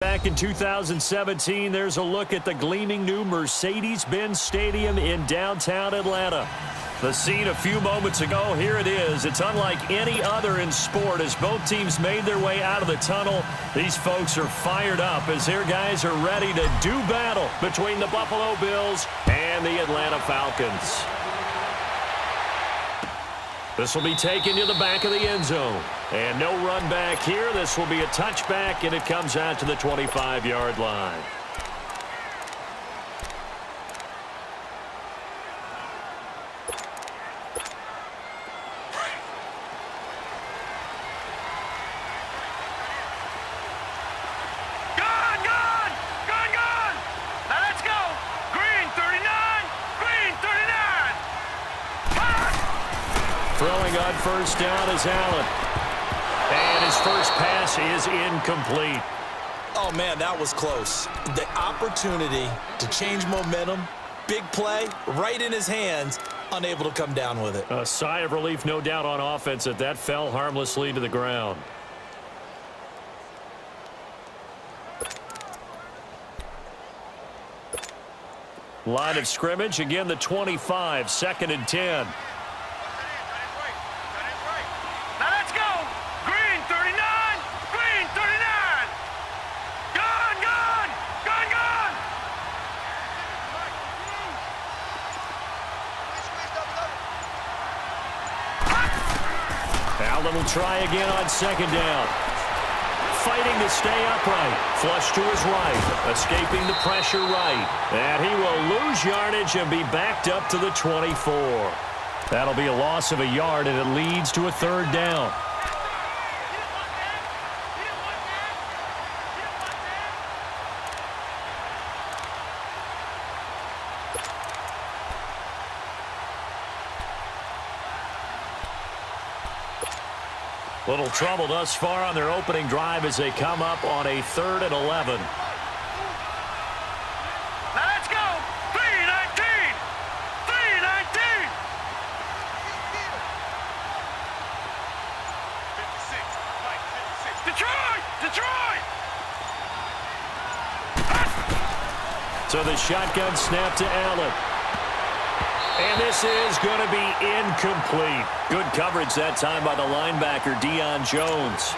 Back in 2017, there's a look at the gleaming new Mercedes-Benz Stadium in downtown Atlanta. The scene a few moments ago, here it is. It's unlike any other in sport as both teams made their way out of the tunnel. These folks are fired up as their guys are ready to do battle between the Buffalo Bills and the Atlanta Falcons. This will be taken to the back of the end zone. And no run back here. This will be a touchback, and it comes out to the 25-yard line. Throwing on first down is Allen. And his first pass is incomplete. Oh, man, that was close. The opportunity to change momentum, big play, right in his hands, unable to come down with it. A sigh of relief, no doubt, on offense that fell harmlessly to the ground. Line of scrimmage, again the 25, 2nd and 10. Allen will try again on 2nd down. Fighting to stay upright. Flush to his right. Escaping the pressure right. And he will lose yardage and be backed up to the 24. That'll be a loss of a yard, and it leads to a 3rd down. Little trouble thus far on their opening drive as they come up on a 3rd and 11. Now let's go! 3-19! 3-19! 56. Detroit! Detroit! So the shotgun snap to Allen. And this is going to be incomplete. Good coverage that time by the linebacker, Deion Jones.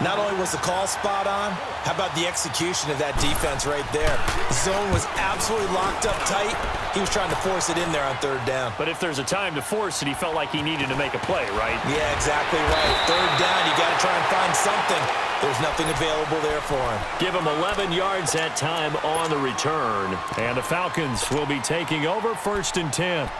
Not only was the call spot on, how about the execution of that defense right there? The zone was absolutely locked up tight. He was trying to force it in there on 3rd down. But if there's a time to force it, he felt like he needed to make a play, right? Yeah, exactly right. 3rd down, you got to try and find something. There's nothing available there for him. Give him 11 yards that time on the return. And the Falcons will be taking over 1st and 10.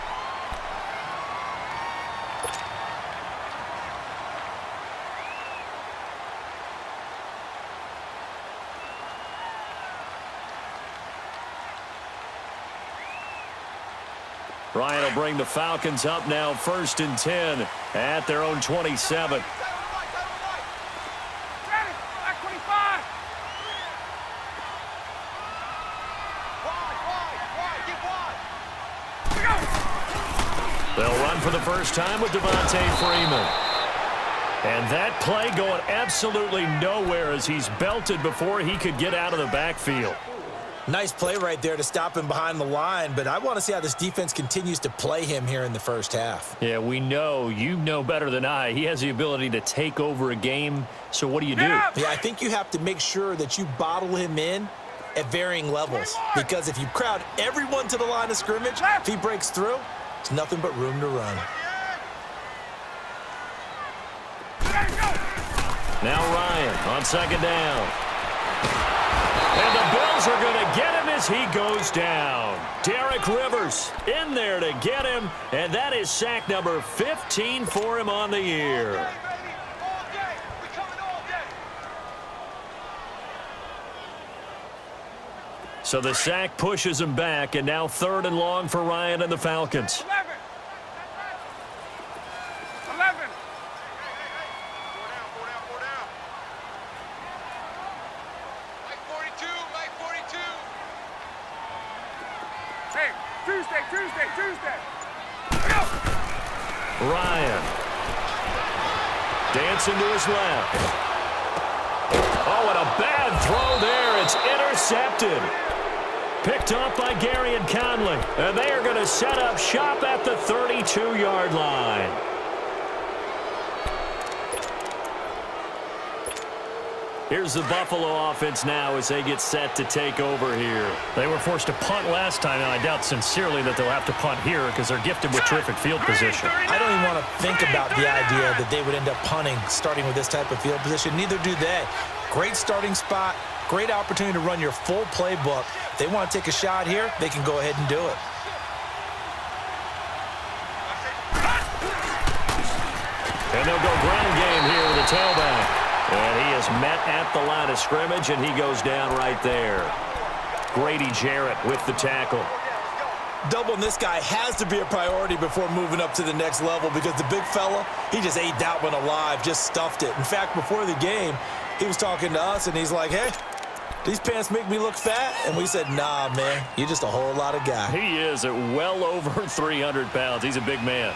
Ryan will bring the Falcons up now 1st and 10 at their own 27. They'll run for the first time with Devontae Freeman. And that play going absolutely nowhere as he's belted before he could get out of the backfield. Nice play right there to stop him behind the line, but I want to see how this defense continues to play him here in the first half. Yeah, we know. You know better than I. He has the ability to take over a game, so what do you do? Yeah, I think you have to make sure that you bottle him in at varying levels, because if you crowd everyone to the line of scrimmage, if he breaks through, it's nothing but room to run. Now Ryan on 2nd down. And the Bills are going to get him as he goes down. Derek Rivers in there to get him, and that is sack number 15 for him on the year. So the sack pushes him back, and now 3rd and long for Ryan and the Falcons. 11. Hey, Tuesday. Ryan. Dancing to his left. Oh, and a bad throw there Intercepted. Picked off by Gary and Conley. And they are going to set up shop at the 32-yard line. Here's the Buffalo offense now as they get set to take over here. They were forced to punt last time, and I doubt sincerely that they'll have to punt here because they're gifted with terrific field position. I don't even want to think about the idea that they would end up punting starting with this type of field position. Neither do they. Great starting spot, great opportunity to run your full playbook. If they want to take a shot here, they can go ahead and do it. And they'll go ground game here with a tailback. And he is met at the line of scrimmage, and he goes down right there. Grady Jarrett with the tackle. Doubling this guy has to be a priority before moving up to the next level because the big fella, he just ate that one alive, just stuffed it. In fact, before the game, he was talking to us, and he's like, hey, these pants make me look fat? And we said, nah, man, you're just a whole lot of guy. He is at well over 300 pounds. He's a big man.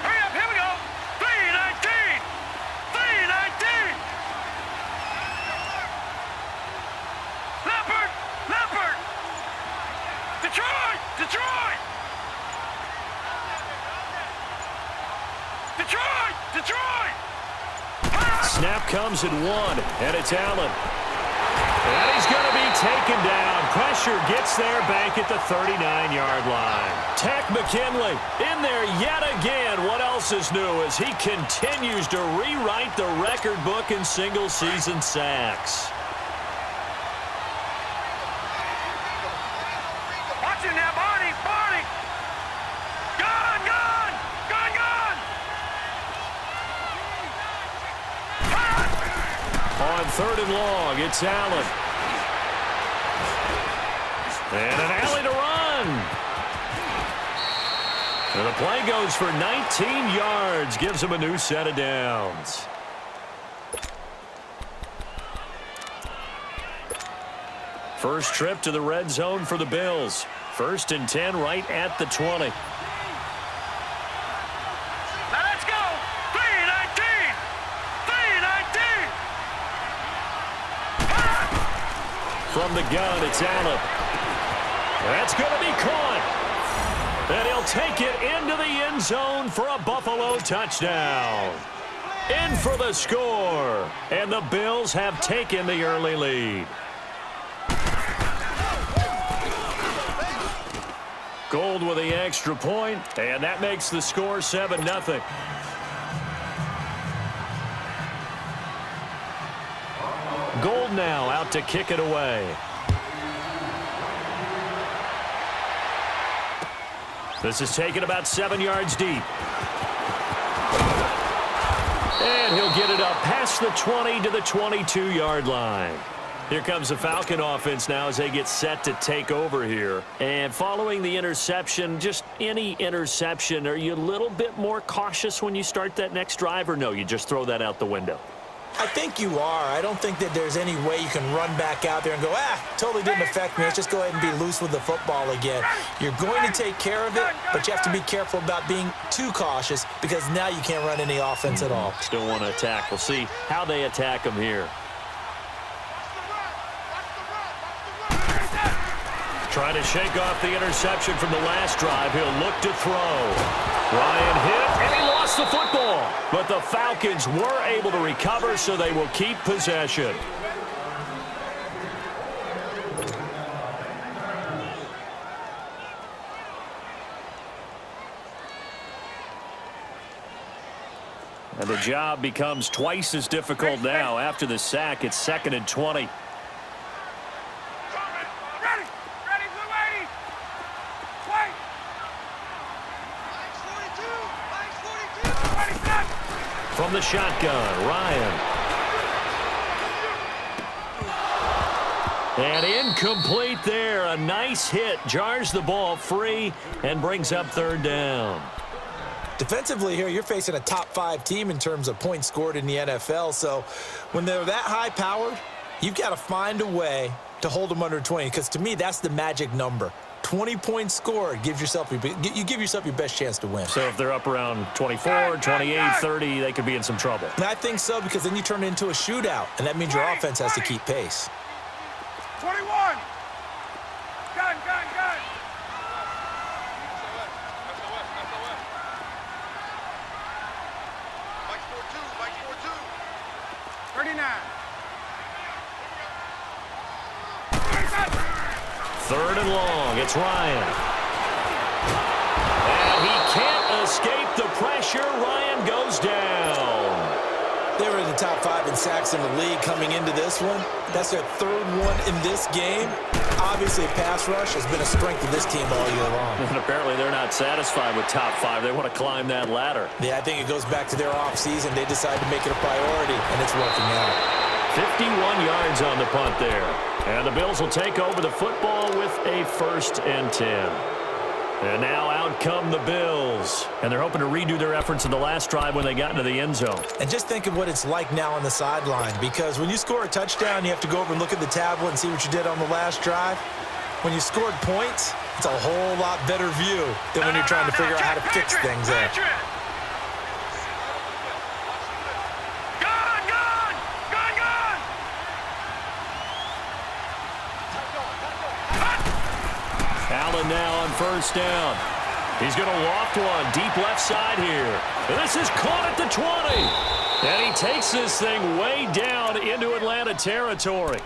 Hurry up, here we go. 319. 319. Leopard. Leopard. Detroit. Detroit. Detroit. Detroit. Snap comes at 1, and it's Allen. And he's going to be taken down. Pressure gets there back at the 39-yard line. Tech McKinley in there yet again. What else is new as he continues to rewrite the record book in single-season sacks. Watch it now, Barney. Barney. Gone, gone. Gone, gone. On 3rd and long, it's Allen. And an alley to run. And the play goes for 19 yards. Gives him a new set of downs. First trip to the red zone for the Bills. 1st and 10 right at the 20. Now let's go. 319. 319. From the gun, it's Allen. That's going to be caught. And he'll take it into the end zone for a Buffalo touchdown. In for the score. And the Bills have taken the early lead. Gold with the extra point, and that makes the score 7-0. Gold now out to kick it away. This is taken about 7 yards deep. And he'll get it up past the 20 to the 22-yard line. Here comes the Falcon offense now as they get set to take over here. And following the interception, just any interception, are you a little bit more cautious when you start that next drive, or no, you just throw that out the window? I think you are. I don't think that there's any way you can run back out there and go, totally didn't affect me. Let's just go ahead and be loose with the football again. You're going to take care of it, but you have to be careful about being too cautious because now you can't run any offense at all. Still want to attack. We'll see how they attack them here. Trying to shake off the interception from the last drive. He'll look to throw. Ryan hit, and he lost the football. But the Falcons were able to recover, so they will keep possession. And the job becomes twice as difficult now. After the sack, it's 2nd and 20. From the shotgun, Ryan. And incomplete there. A nice hit. Jars the ball free and brings up 3rd down. Defensively here, you're facing a top 5 team in terms of points scored in the NFL. So when they're that high-powered, you've got to find a way to hold them under 20. Because to me, that's the magic number. 20 points scored, you give yourself your best chance to win. So if they're up around 24, 28, 30, they could be in some trouble. And I think so, because then you turn it into a shootout, and that means your offense has to keep pace. 21. Gun, gun, gun. Mike's 4-2, Mike's 4-2. 39. Third and long. It's Ryan. And he can't escape the pressure. Ryan goes down. They were in the top 5 in sacks in the league coming into this one. That's their third one in this game. Obviously, pass rush has been a strength of this team all year long. And apparently they're not satisfied with top 5. They want to climb that ladder. Yeah, I think it goes back to their offseason. They decided to make it a priority, and it's working out. 51 yards on the punt there. And the Bills will take over the football with a 1st and 10. And now out come the Bills. And they're hoping to redo their efforts in the last drive when they got into the end zone. And just think of what it's like now on the sideline, because when you score a touchdown, you have to go over and look at the tablet and see what you did on the last drive. When you scored points, it's a whole lot better view than when you're trying to figure out how to fix things there. Allen now on 1st down. He's going to loft one deep left side here. This is caught at the 20. And he takes this thing way down into Atlanta territory.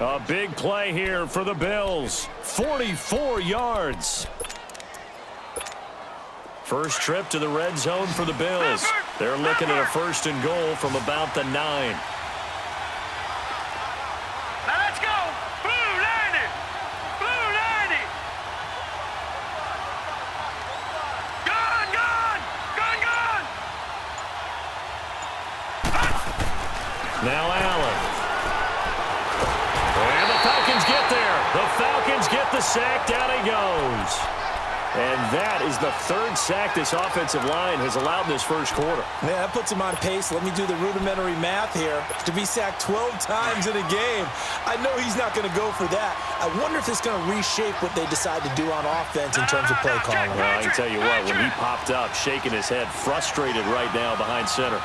A big play here for the Bills. 44 yards. First trip to the red zone for the Bills. They're looking at a 1st and goal from about the 9. Now Allen. And the Falcons get there. The Falcons get the sack. Down he goes. And that is the 3rd sack this offensive line has allowed in this first quarter. Man, that puts him on pace. Let me do the rudimentary math here. To be sacked 12 times in a game, I know he's not going to go for that. I wonder if it's going to reshape what they decide to do on offense in terms of play calling. Well, I can tell you what, when he popped up, shaking his head, frustrated right now behind center.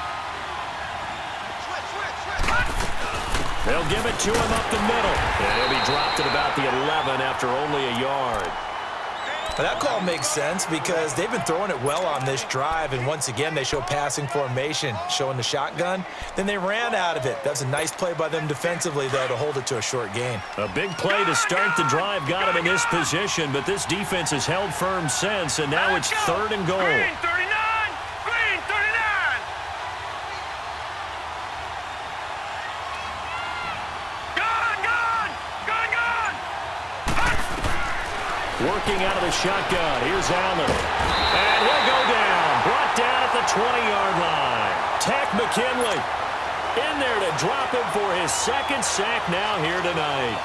They'll give it to him up the middle. And he'll be dropped at about the 11 after only a yard. Well, that call makes sense because they've been throwing it well on this drive, and once again they show passing formation, showing the shotgun. Then they ran out of it. That's a nice play by them defensively, though, to hold it to a short gain. A big play to start the drive got him in this position, but this defense has held firm since, and now it's 3rd and goal. Green 39! Green 39! Working out of the shotgun. Here's Allen. And he'll go down. Brought down at the 20-yard line. Tack McKinley in there to drop him for his 2nd sack now here tonight.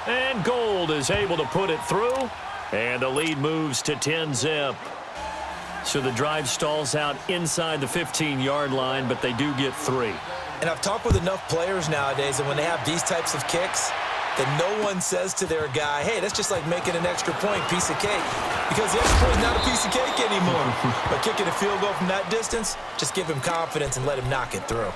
And Gold is able to put it through. And the lead moves to 10-zip. So the drive stalls out inside the 15-yard line, but they do get 3. And I've talked with enough players nowadays, and when they have these types of kicks, that no one says to their guy, hey, that's just like making an extra point, piece of cake. Because the extra point is not a piece of cake anymore. But kicking a field goal from that distance, just give him confidence and let him knock it through.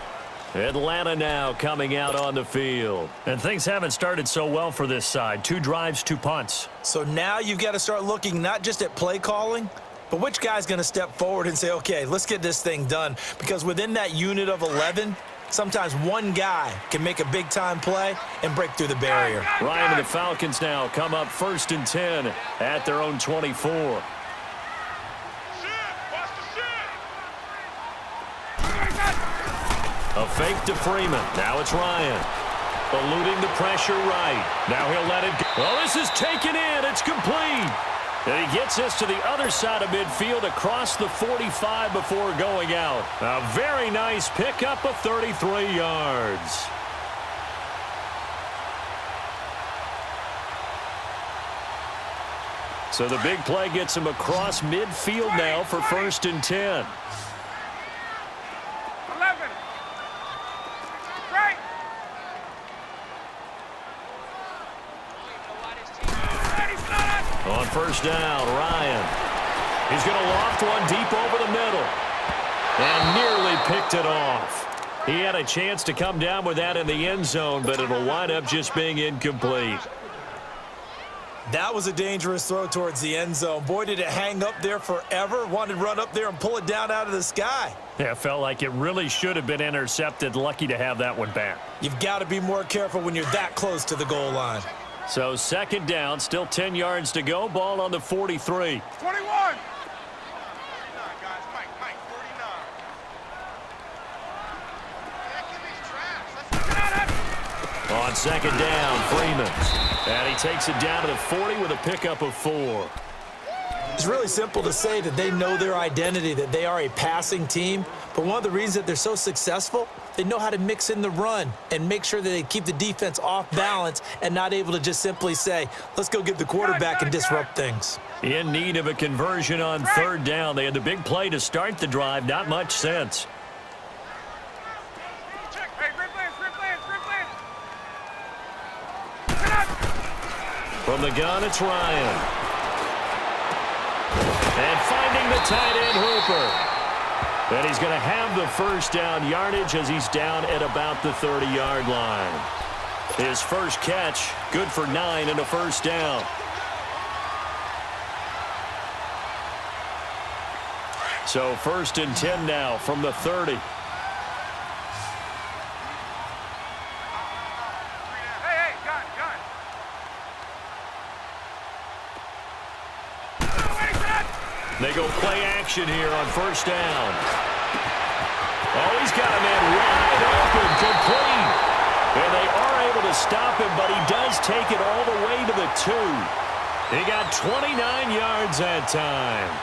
Atlanta now coming out on the field. And things haven't started so well for this side. 2 drives, 2 punts. So now you've got to start looking not just at play calling, but which guy's going to step forward and say, okay, let's get this thing done? Because within that unit of 11, sometimes one guy can make a big-time play and break through the barrier. Ryan and the Falcons now come up 1st and 10 at their own 24. A fake to Freeman. Now it's Ryan. Eluding the pressure right. Now he'll let it go. Well, this is taken in. It's complete. And he gets this to the other side of midfield across the 45 before going out. A very nice pickup of 33 yards. So the big play gets him across midfield now for 1st and 10. 11. Right. On first down. Ryan. He's going to loft one deep over the middle. And nearly picked it off. He had a chance to come down with that in the end zone, but it'll wind up just being incomplete. That was a dangerous throw towards the end zone. Boy, did it hang up there forever. Wanted to run up there and pull it down out of the sky. Yeah, it felt like it really should have been intercepted. Lucky to have that one back. You've got to be more careful when you're that close to the goal line. So second down, still 10 yards to go. Ball on the 43. 21. On second down, Freeman. And he takes it down to the 40 with a pickup of 4. It's really simple to say that they know their identity, that they are a passing team. But one of the reasons that they're so successful, they know how to mix in the run and make sure that they keep the defense off balance and not able to just simply say, let's go get the quarterback and disrupt things. In need of a conversion on third down. They had the big play to start the drive. Not much sense. From the gun, it's Ryan. And finding the tight end, Hooper. And he's going to have the first down yardage as he's down at about the 30-yard line. His first catch, good for 9 and a first down. So first and 10 now from the 30. They go play action here on first down. Oh, he's got a man wide open, complete. And they are able to stop him, but he does take it all the way to the 2. He got 29 yards that time.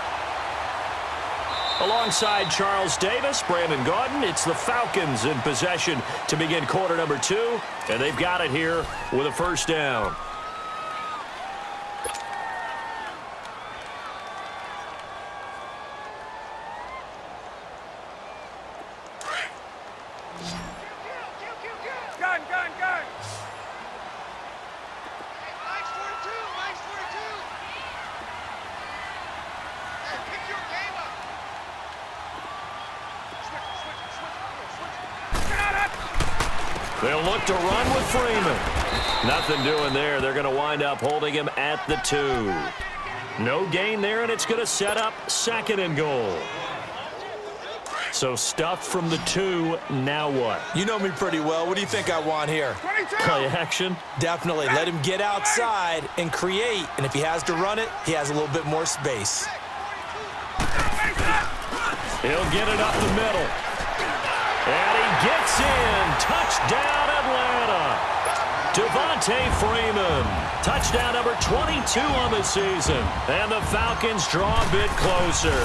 Alongside Charles Davis, Brandon Gaudin, it's the Falcons in possession to begin quarter number 2. And they've got it here with a first down. They'll look to run with Freeman. Nothing doing there. They're going to wind up holding him at the 2. No gain there, and it's going to set up second and goal. So stuffed from the 2. Now what? You know me pretty well. What do you think I want here? 22. Play action. Definitely. Let him get outside and create. And if he has to run it, he has a little bit more space. He'll get it up the middle. And he gets in. Touchdown, Atlanta. Devontae Freeman. Touchdown number 22 on the season. And the Falcons draw a bit closer.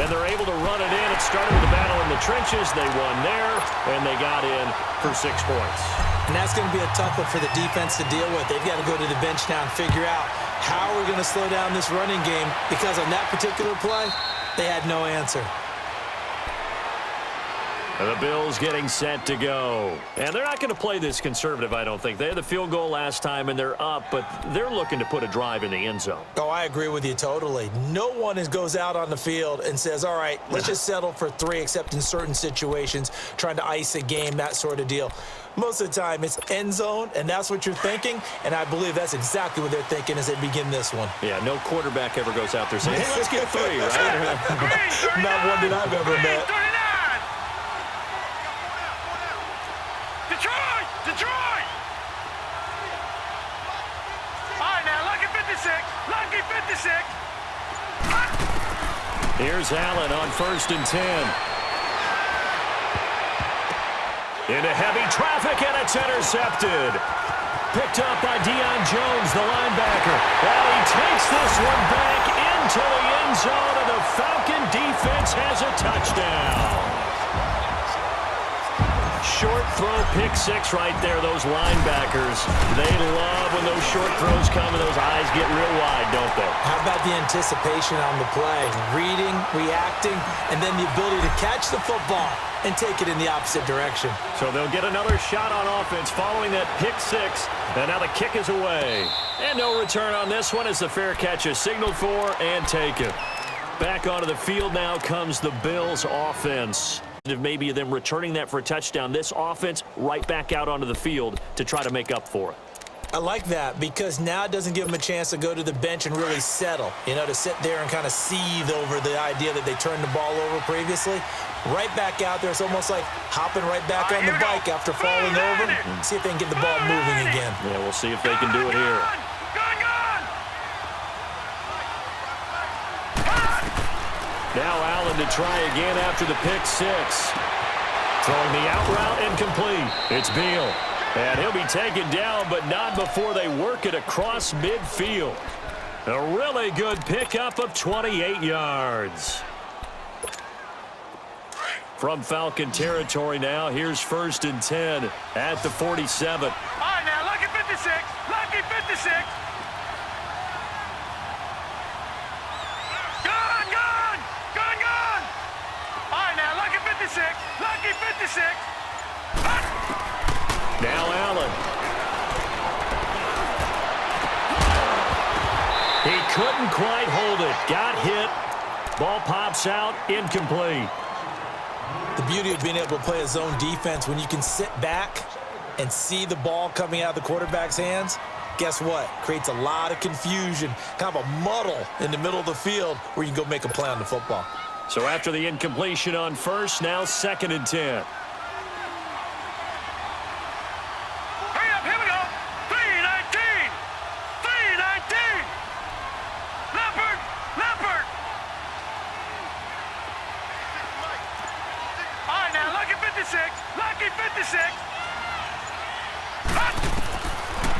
And they're able to run it in. It started with a battle in the trenches. They won there, and they got in for 6 points. And that's going to be a tough one for the defense to deal with. They've got to go to the bench now and figure out how we're going to slow down this running game, because on that particular play, they had no answer. And the Bills getting set to go. And they're not going to play this conservative, I don't think. They had the field goal last time, and they're up, but they're looking to put a drive in the end zone. Oh, I agree with you totally. No one goes out on the field and says, all right, let's just settle for 3, except in certain situations, trying to ice a game, that sort of deal. Most of the time, it's end zone, and that's what you're thinking, and I believe that's exactly what they're thinking as they begin this one. Yeah, no quarterback ever goes out there saying, hey, let's get 3, right? Not one that I've ever met. Detroit! All right, now, lucky 56. Lucky 56. Here's Allen on first and 10. Into heavy traffic, and it's intercepted. Picked up by Deion Jones, the linebacker. And he takes this one back into the end zone, and the Falcon defense has a touchdown. Short throw, pick 6 right there. Those linebackers, they love when those short throws come and those eyes get real wide, don't they? How about the anticipation on the play, reading, reacting, and then the ability to catch the football and take it in the opposite direction. So they'll get another shot on offense following that pick six. And now the kick is away. And no return on this one as the fair catch is signaled for and taken. Back onto the field now comes the Bills offense. Maybe them returning that for a touchdown. This offense right back out onto the field to try to make up for it. I like that because now it doesn't give them a chance to go to the bench and really settle, to sit there and kind of seethe over the idea that they turned the ball over previously. Right back out there. It's almost like hopping right back on the bike after falling over. See if they can get the ball moving again. Yeah, we'll see if they can do it here. Now Allen to try again after the pick six. Throwing the out route incomplete. It's Beal. And he'll be taken down, but not before they work it across midfield. A really good pickup of 28 yards. From Falcon territory now, here's 1st and 10 at the 47. All right, now, lucky 56. Lucky 56. Gun, gun. Gun, gun. All right, now, lucky 56. Lucky 56. Now Allen. He couldn't quite hold it. Got hit. Ball pops out. Incomplete. The beauty of being able to play a zone defense when you can sit back and see the ball coming out of the quarterback's hands, guess what? Creates a lot of confusion, kind of a muddle in the middle of the field where you can go make a play on the football. So after the incompletion on first, now 2nd and 10.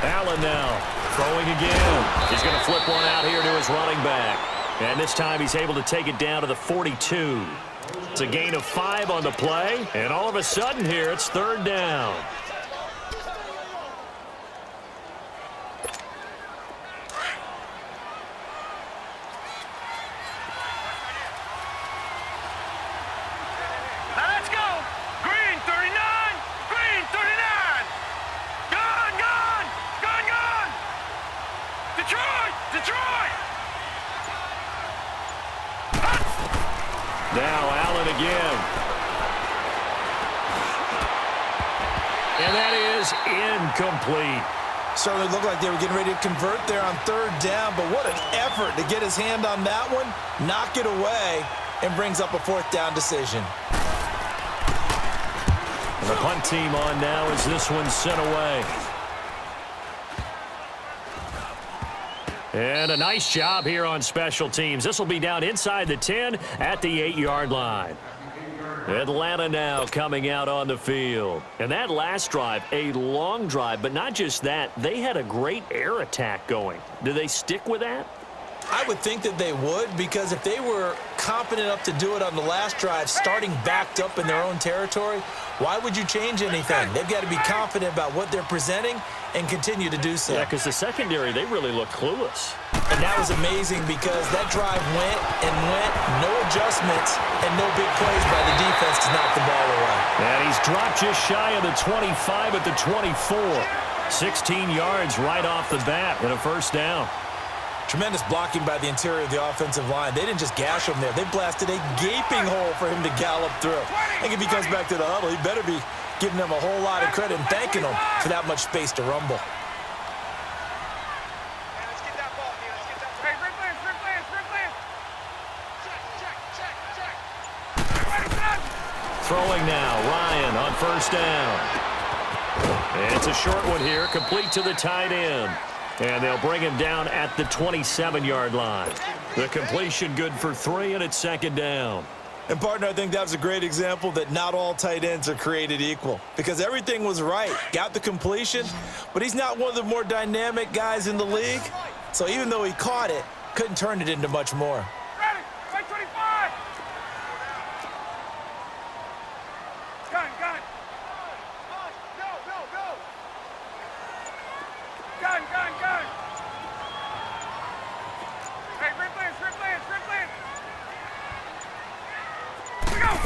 Allen now throwing again. He's going to flip one out here to his running back. And this time he's able to take it down to the 42. It's a gain of 5 on the play. And all of a sudden here, it's 3rd down. Now Allen again. And that is incomplete. Certainly looked like they were getting ready to convert there on 3rd down, but what an effort to get his hand on that one, knock it away, and brings up a 4th down decision. And the punt team on now as this one's sent away. And a nice job here on special teams. This will be down inside the 10 at the 8-yard line. Atlanta now coming out on the field. And that last drive, a long drive, but not just that. They had a great air attack going. Do they stick with that? I would think that they would, because if they were confident enough to do it on the last drive, starting backed up in their own territory, why would you change anything? They've got to be confident about what they're presenting and continue to do so. Yeah, because the secondary, they really looked clueless. And that was amazing because that drive went and went, no adjustments, and no big plays by the defense to knock the ball away. And he's dropped just shy of the 25 at the 24. 16 yards right off the bat and a 1st down. Tremendous blocking by the interior of the offensive line. They didn't just gash him there. They blasted a gaping hole for him to gallop through. I think if he comes back to the huddle, he better be giving them a whole lot of credit and thanking them for that much space to rumble. Throwing now, Ryan on 1st down. And it's a short one here, complete to the tight end. And they'll bring him down at the 27-yard line. The completion good for 3, and it's 2nd down. And, partner, I think that was a great example that not all tight ends are created equal, because everything was right. Got the completion, but he's not one of the more dynamic guys in the league. So even though he caught it, couldn't turn it into much more. Ready, 25. Gun, gun. Go, go, go. Gun, gun, gun. Hey, replay.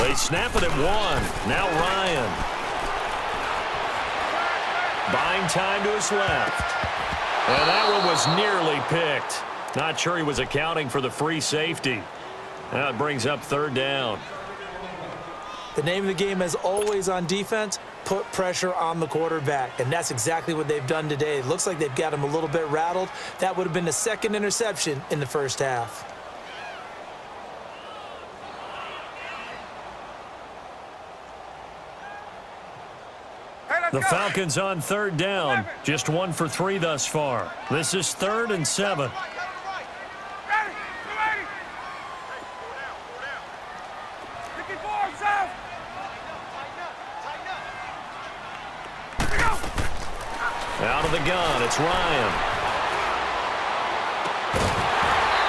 They snap it at 1. Now Ryan. Buying time to his left. And that one was nearly picked. Not sure he was accounting for the free safety. Now it brings up 3rd down. The name of the game, as always on defense, put pressure on the quarterback. And that's exactly what they've done today. It looks like they've got him a little bit rattled. That would have been the 2nd interception in the first half. The Falcons on 3rd down. Just 1 for 3 thus far. This is 3rd and 7. Out of the gun, it's Ryan.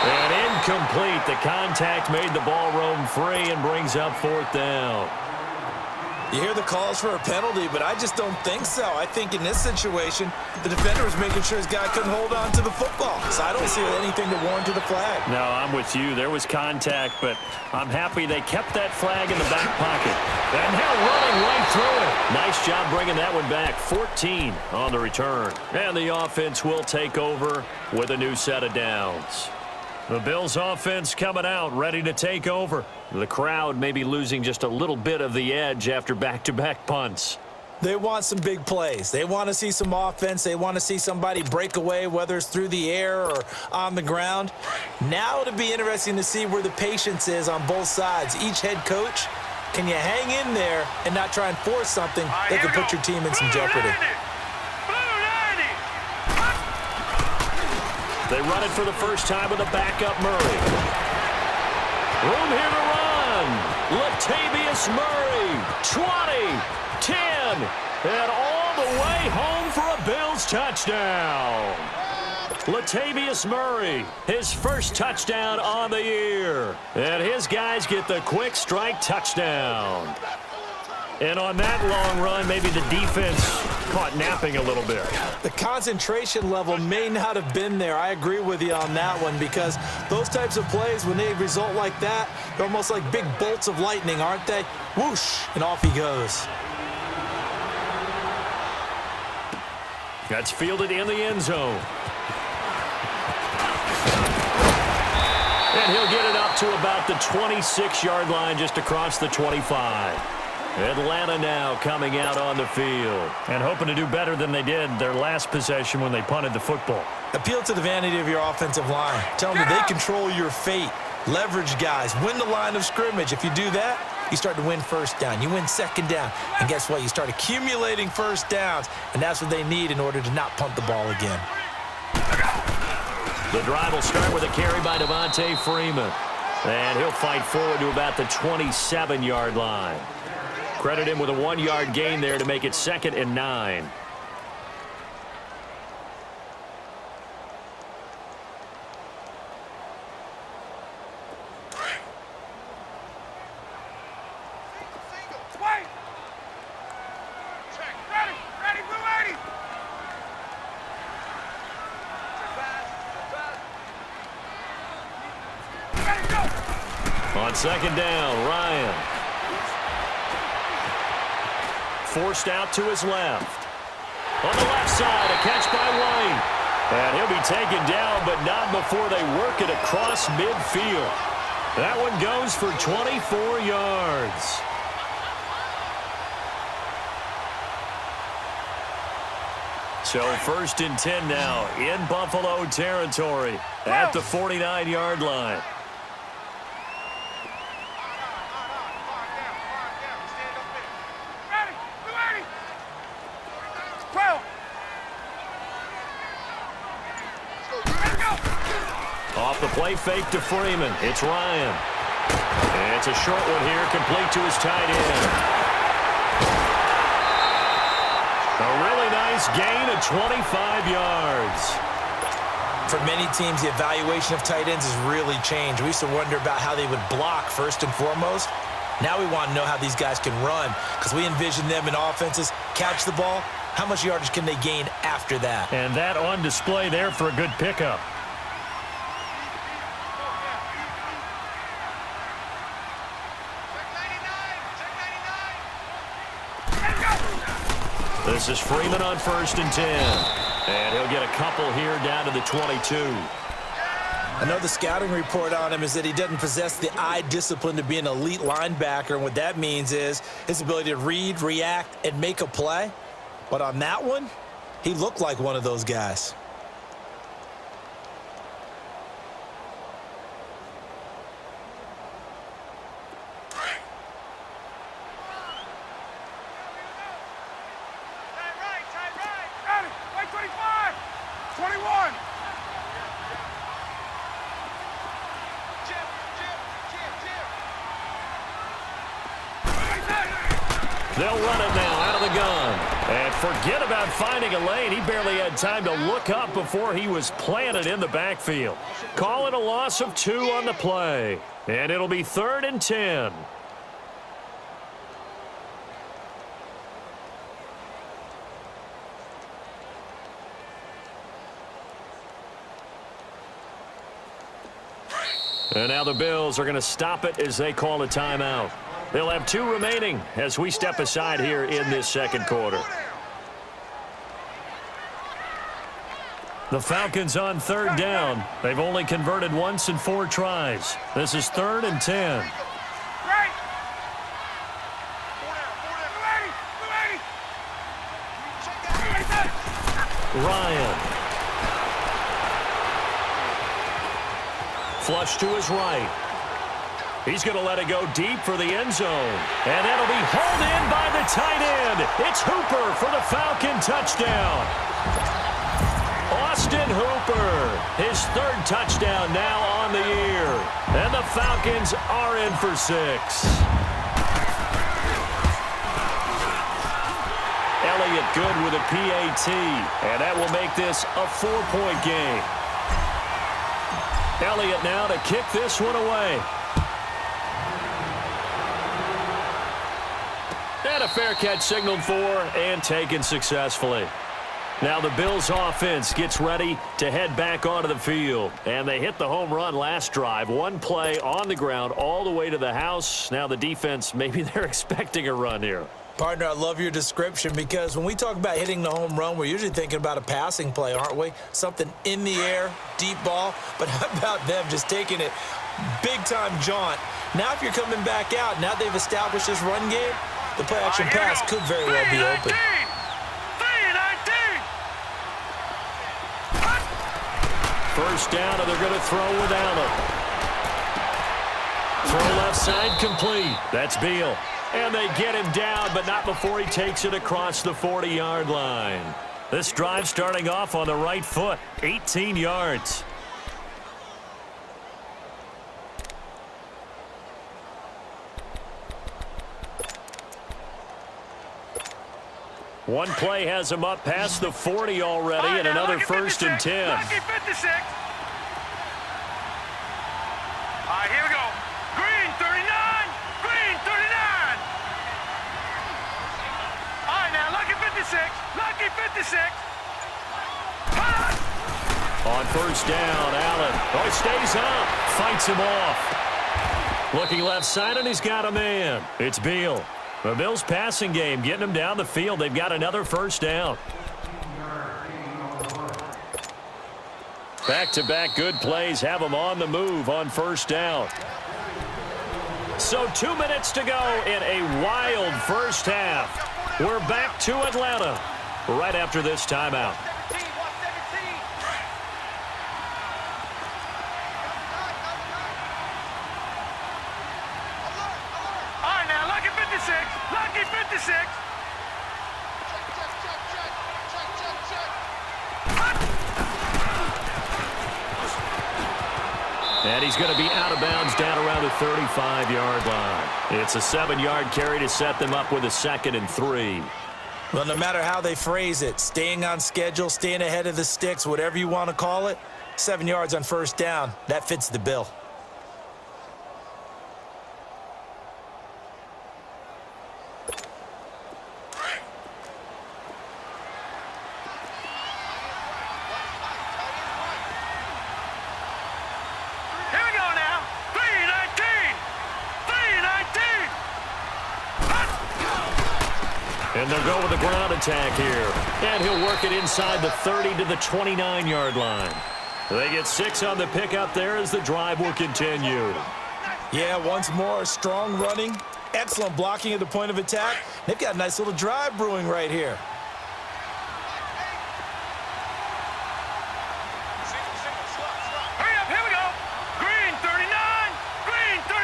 And incomplete. The contact made the ball roam free and brings up 4th down. You hear the calls for a penalty, but I just don't think so. I think in this situation, the defender was making sure his guy couldn't hold on to the football. So I don't see anything to warrant to the flag. No, I'm with you. There was contact, but I'm happy they kept that flag in the back pocket. And now running right through it. Nice job bringing that one back. 14 on the return. And the offense will take over with a new set of downs. The Bills offense coming out, ready to take over. The crowd may be losing just a little bit of the edge after back-to-back punts. They want some big plays. They want to see some offense. They want to see somebody break away, whether it's through the air or on the ground. Now it'll be interesting to see where the patience is on both sides. Each head coach, can you hang in there and not try and force something that could put your team in some jeopardy? They run it for the first time with a backup Murray. Room here to run. Latavius Murray, 20, 10, and all the way home for a Bills touchdown. Latavius Murray, his first touchdown on the year. And his guys get the quick strike touchdown. And on that long run, maybe the defense caught napping a little bit. The concentration level may not have been there. I agree with you on that one, because those types of plays, when they result like that, they're almost like big bolts of lightning, aren't they? Whoosh, and off he goes. That's fielded in the end zone. And he'll get it up to about the 26-yard line, just across the 25. Atlanta now coming out on the field. And hoping to do better than they did their last possession when they punted the football. Appeal to the vanity of your offensive line. Tell them that they control your fate. Leverage guys. Win the line of scrimmage. If you do that, you start to win first down. You win second down. And guess what? You start accumulating first downs. And that's what they need in order to not punt the ball again. The drive will start with a carry by Devontae Freeman. And he'll fight forward to about the 27-yard line. Credit him with a 1-yard gain there to make it 2nd and 9. On 2nd down, Ryan. Forced out to his left. On the left side, a catch by White. And he'll be taken down, but not before they work it across midfield. That one goes for 24 yards. So 1st and 10 now in Buffalo territory at the 49-yard line. Off the play fake to Freeman. It's Ryan. And it's a short one here, complete to his tight end. A really nice gain of 25 yards. For many teams, the evaluation of tight ends has really changed. We used to wonder about how they would block first and foremost. Now we want to know how these guys can run, because we envision them in offenses catch the ball. How much yardage can they gain after that? And that on display there for a good pickup. This is Freeman on 1st and 10. And he'll get a couple here down to the 22. I know the scouting report on him is that he doesn't possess the eye discipline to be an elite linebacker, and what that means is his ability to read, react, and make a play. But on that one, he looked like one of those guys. Got it. Right 25. 21. They'll run it now out of the gun. And forget about finding a lane. He barely had time to look up before he was planted in the backfield. Call it a loss of 2 on the play. And it'll be 3rd and 10. And now the Bills are going to stop it as they call a timeout. They'll have 2 remaining as we step aside here in this second quarter. The Falcons on 3rd down. They've only converted once in 4 tries. This is 3rd and 10. Right. Ryan. Flush to his right. He's going to let it go deep for the end zone. And that'll be hauled in by the tight end. It's Hooper for the Falcon touchdown. Austin Hooper, his 3rd touchdown now on the year. And the Falcons are in for 6. Elliott good with a PAT. And that will make this a 4-point game. Elliott now to kick this one away. And a fair catch signaled for and taken successfully. Now the Bills offense gets ready to head back onto the field. And they hit the home run last drive. 1 play on the ground all the way to the house. Now the defense, maybe they're expecting a run here. Partner, I love your description because when we talk about hitting the home run, we're usually thinking about a passing play, aren't we? Something in the air, deep ball. But how about them just taking it big-time jaunt? Now if you're coming back out, now they've established this run game, the play-action pass could very well be open. 1st down, and they're going to throw without him. Throw left side complete. That's Beal. And they get him down, but not before he takes it across the 40-yard line. This drive starting off on the right foot, 18 yards. One play has him up past the 40 already, and another 1st and 10. Lucky 56. All right, here we go. Green 39. Green 39. All right, now lucky 56. Lucky 56. On 1st down, Allen. Oh, he stays up. Fights him off. Looking left side, and he's got a man. It's Beal. The Bills' passing game, getting them down the field. They've got another 1st down. Back-to-back good plays have them on the move on 1st down. So 2 minutes to go in a wild first half. We're back to Atlanta right after this timeout. Lucky 56. And he's going to be out of bounds down around the 35-yard line. It's a 7-yard carry to set them up with a 2nd and 3. Well, no matter how they phrase it, staying on schedule, staying ahead of the sticks, whatever you want to call it, 7 yards on 1st down, that fits the bill. And they'll go with the ground attack here. And he'll work it inside the 30 to the 29-yard line. They get 6 on the pickup there as the drive will continue. Yeah, once more, strong running, excellent blocking at the point of attack. They've got a nice little drive brewing right here. Hurry up, here we go. Green 39, green 39.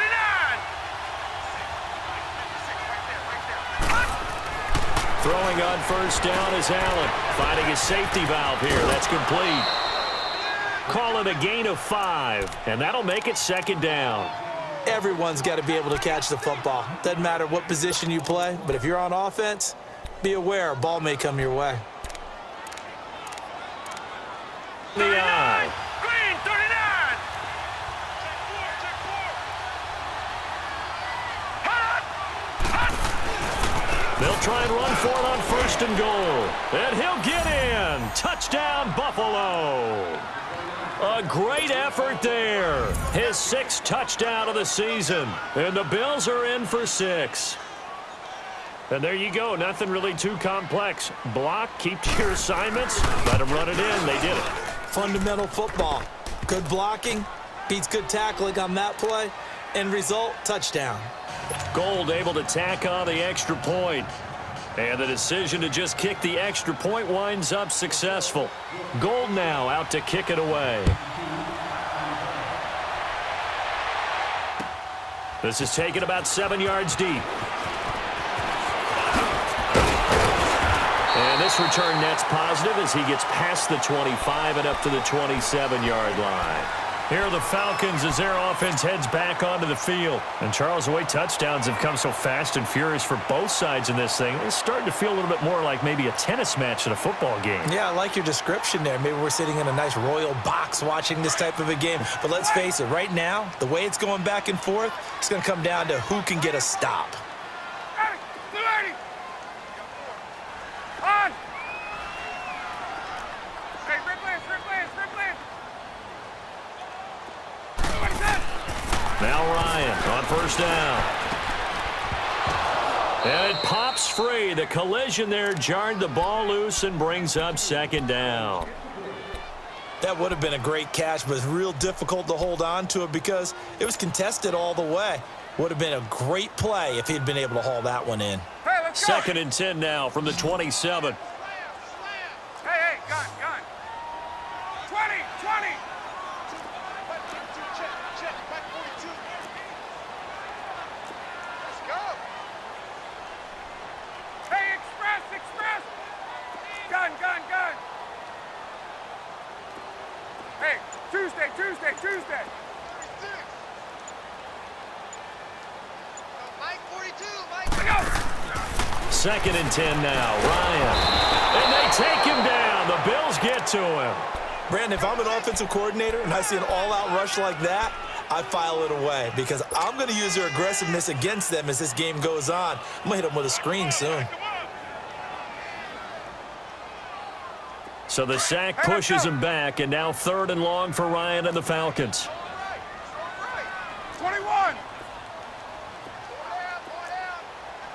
Throwing on first down is Allen. Finding his safety valve here. That's complete. Call it a gain of 5, and that'll make it second down. Everyone's got to be able to catch the football. Doesn't matter what position you play, but if you're on offense, be aware a ball may come your way. The eye. Green 39. They'll try and run for it on first and goal. And he'll get in. Touchdown, Buffalo. A great effort there. His 6th touchdown of the season. And the Bills are in for 6. And there you go. Nothing really too complex. Block, keep to your assignments, let them run it in. They did it. Fundamental football. Good blocking, beats good tackling on that play. End result, touchdown. Gold able to tack on the extra point. And the decision to just kick the extra point winds up successful. Gold now out to kick it away. This is taken about 7 yards deep. And this return net's positive as he gets past the 25 and up to the 27-yard line. Here are the Falcons as their offense heads back onto the field. And Charles, the way touchdowns have come so fast and furious for both sides in this thing, it's starting to feel a little bit more like maybe a tennis match at a football game. Yeah, I like your description there. Maybe we're sitting in a nice royal box watching this type of a game. But let's face it, right now, the way it's going back and forth, it's going to come down to who can get a stop. On. Now Ryan on first down. And it pops free. The collision there jarred the ball loose and brings up second down. That would have been a great catch, but it's real difficult to hold on to it because it was contested all the way. Would have been a great play if he'd been able to haul that one in. Hey, let's go. Second and 10 now from the 27. Hey, gun. 20. Let's go. Hey, express. Gun. Hey, Tuesday. Mike 42, Mike. Let's go. Second and 10 now. Ryan. And they take him down. The Bills get to him. Brandon, if I'm an offensive coordinator and I see an all-out rush like that, I file it away because I'm going to use their aggressiveness against them as this game goes on. I'm going to hit them with a screen soon. So the sack pushes him back, and now 3rd and long for Ryan and the Falcons. 21.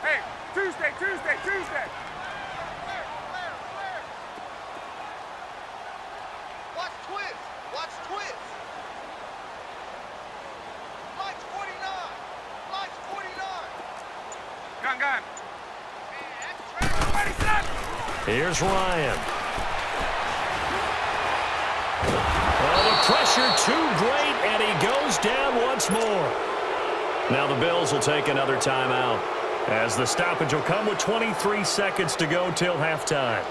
Hey, Tuesday. Watch twist. Mike's 49. Gun. Here's Ryan. Oh, the pressure too great, and he goes down once more. Now the Bills will take another timeout as the stoppage will come with 23 seconds to go till halftime.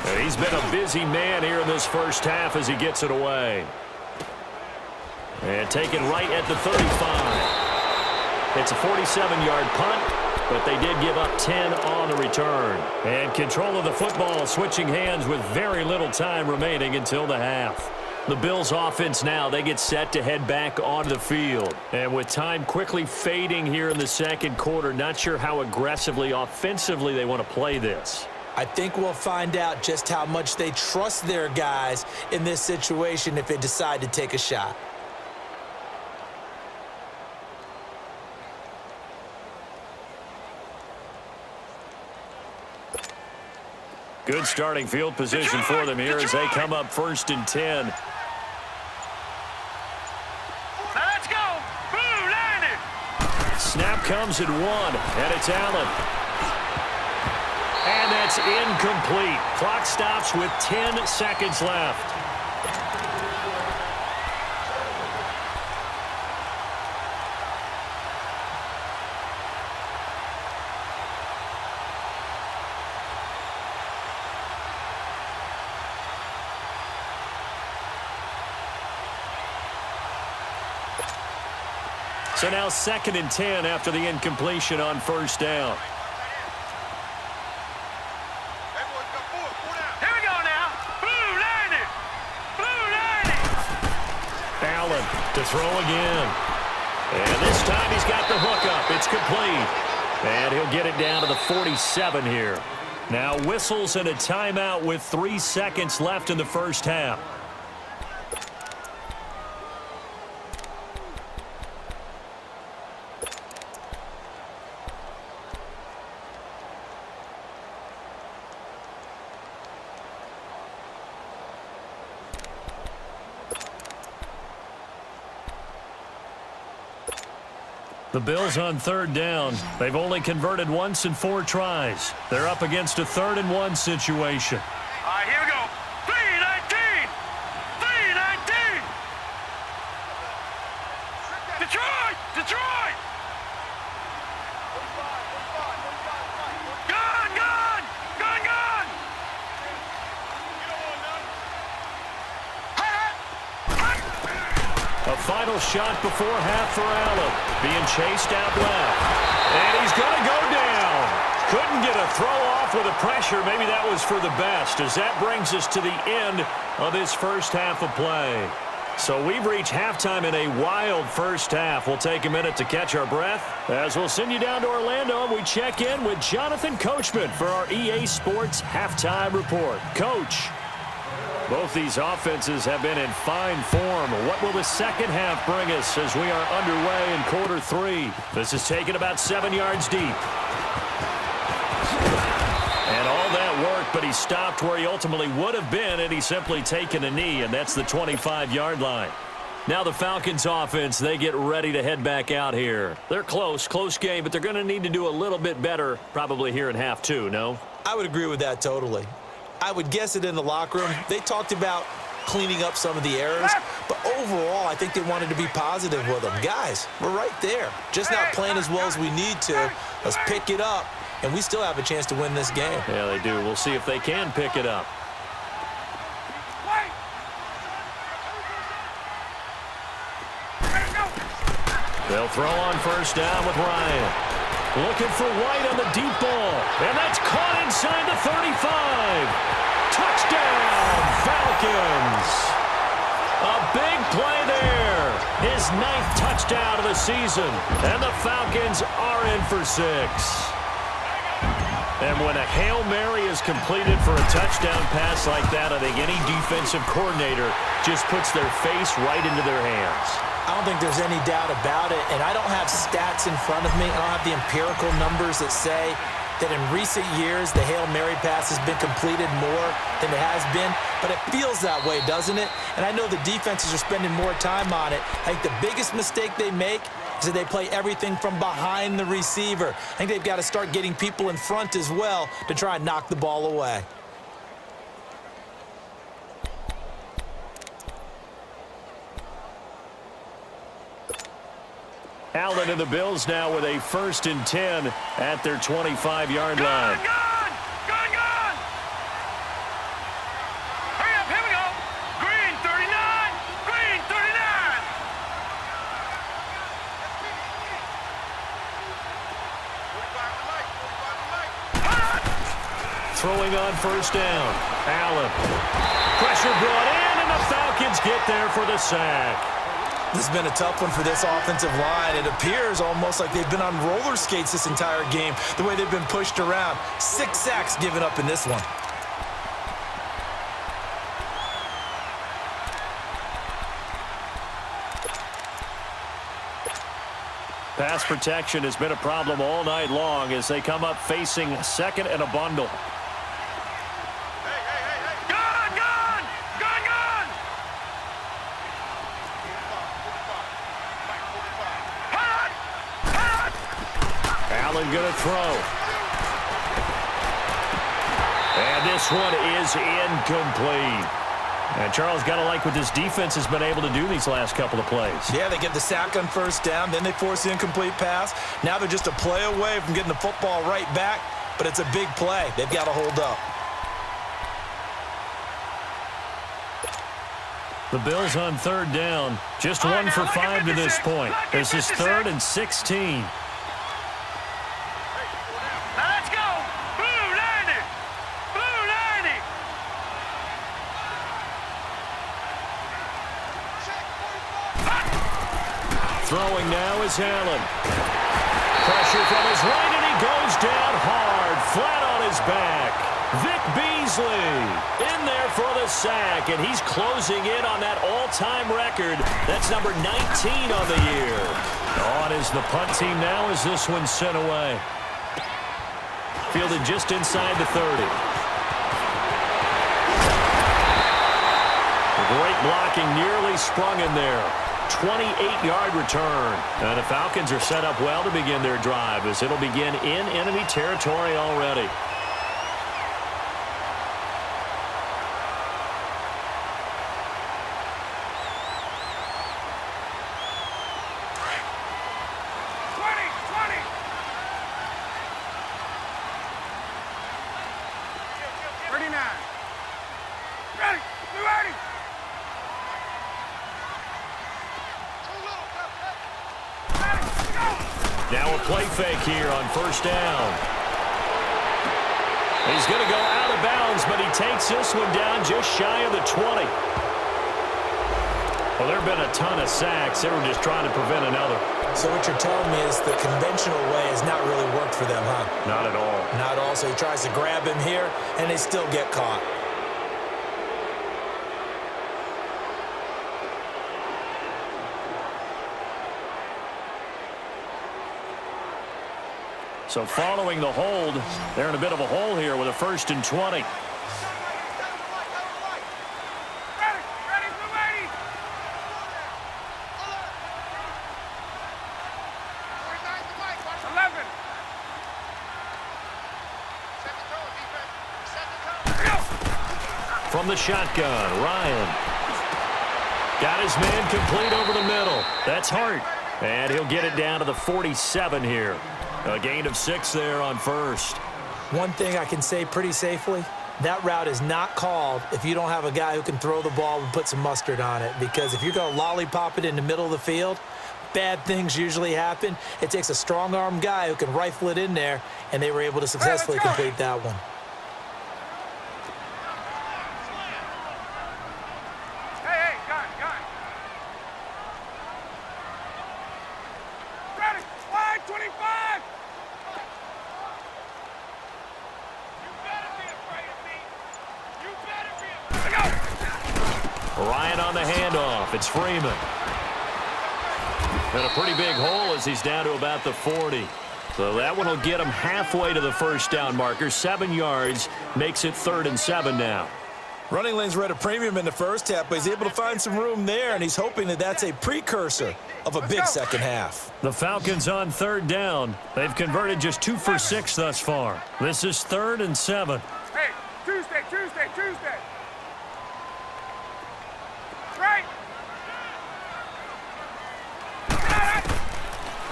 And he's been a busy man here in this first half as he gets it away. And taken right at the 35. It's a 47-yard punt, but they did give up 10 on the return. And control of the football switching hands with very little time remaining until the half. The Bills offense now, they get set to head back onto the field. And with time quickly fading here in the second quarter, not sure how aggressively, offensively they want to play this. I think we'll find out just how much they trust their guys in this situation if they decide to take a shot. Good starting field position for them here as they come up 1st and 10. Now let's go. Boom, landed. Snap comes at 1, and it's Allen. And that's incomplete. Clock stops with 10 seconds left. So now 2nd and 10 after the incompletion on 1st down. Here we go now. Blue landed. Blue landed. Allen to throw again. And this time he's got the hook up. It's complete. And he'll get it down to the 47 here. Now whistles and a timeout with 3 seconds left in the 1st half. The Bills on 3rd down. They've only converted once in 4 tries. They're up against a 3rd and 1 situation. All right, here we go. 3-19. 3-19. Detroit. Detroit. Gun, gun. Gun, gun. A final shot before half for Allen. Being chased out left. And he's going to go down. Couldn't get a throw off with the pressure. Maybe that was for the best, as that brings us to the end of this 1st half of play. So we've reached halftime in a wild 1st half. We'll take a minute to catch our breath as we'll send you down to Orlando and we check in with Jonathan Coachman for our EA Sports Halftime Report. Coach, both these offenses have been in fine form. What will the 2nd half bring us as we are underway in quarter 3? This is taken about 7 yards deep. And all that work, but he stopped where he ultimately would have been, and he's simply taken a knee, and that's the 25-yard line. Now the Falcons offense, they get ready to head back out here. They're close game, but they're going to need to do a little bit better probably here in half 2, no? I would agree with that totally. I would guess it in the locker room. They talked about cleaning up some of the errors, but overall, I think they wanted to be positive with them. Guys, we're right there. Just not playing as well as we need to. Let's pick it up, and we still have a chance to win this game. Yeah, they do. We'll see if they can pick it up. They'll throw on 1st down with Ryan. Looking for White on the deep ball. And that's caught inside the 35. Touchdown, Falcons. A big play there. His 9th touchdown of the season. And the Falcons are in for 6. And when a Hail Mary is completed for a touchdown pass like that, I think any defensive coordinator just puts their face right into their hands. I don't think there's any doubt about it, and I don't have stats in front of me. I don't have the empirical numbers that say that in recent years the Hail Mary pass has been completed more than it has been, but it feels that way, doesn't it? And I know the defenses are spending more time on it. I think the biggest mistake they make is that they play everything from behind the receiver. I think they've got to start getting people in front as well to try and knock the ball away. Allen and the Bills now with a 1st and 10 at their 25-yard line. Gun, gun. Gun, gun. Hurry up, here we go. Green 39. Green 39. Throwing on 1st down. Allen. Pressure brought in, and the Falcons get there for the sack. This has been a tough one for this offensive line. It appears almost like they've been on roller skates this entire game, the way they've been pushed around. 6 sacks given up in this one. Pass protection has been a problem all night long as they come up facing second and a bundle. Allen going to throw. And this one is incomplete. And Charles, got to like what this defense has been able to do these last couple of plays. Yeah, they get the sack on first down, then they force the incomplete pass. Now they're just a play away from getting the football right back, but it's a big play. They've got to hold up. The Bills on third down. Just 1 for 5 to this point. This is 3rd and 16. Throwing now is Allen. Pressure from his right, and he goes down hard, flat on his back. Vic Beasley in there for the sack, and he's closing in on that all-time record. That's number 19 on the year. On is the punt team now as this one's sent away. Fielded just inside the 30. Great blocking, nearly sprung in there. 28-yard return. And the Falcons are set up well to begin their drive as it'll begin in enemy territory already. Now a play fake here on first down. He's going to go out of bounds, but he takes this one down just shy of the 20. Well, there have been a ton of sacks. They were just trying to prevent another. So what you're telling me is the conventional way has not really worked for them, huh? Not at all. Not at all. So he tries to grab him here, and they still get caught. So following the hold, they're in a bit of a hole here with a 1st and 20. From the shotgun, Ryan. Got his man complete over the middle. That's Hart. And he'll get it down to the 47 here. A gain of 6 there on first. One thing I can say pretty safely, that route is not called if you don't have a guy who can throw the ball and put some mustard on it. Because if you're going to lollipop it in the middle of the field, bad things usually happen. It takes a strong-arm guy who can rifle it in there, and they were able to successfully complete that one. Ryan on the handoff. It's Freeman. And a pretty big hole as he's down to about the 40. So that one will get him halfway to the first down marker. 7 yards makes it 3rd and 7 now. Running lanes were at a premium in the first half, but he's able to find some room there, and he's hoping that that's a precursor of a big second half. The Falcons on 3rd down. They've converted just 2 for 6 thus far. This is 3rd and 7. Hey, Tuesday. Right.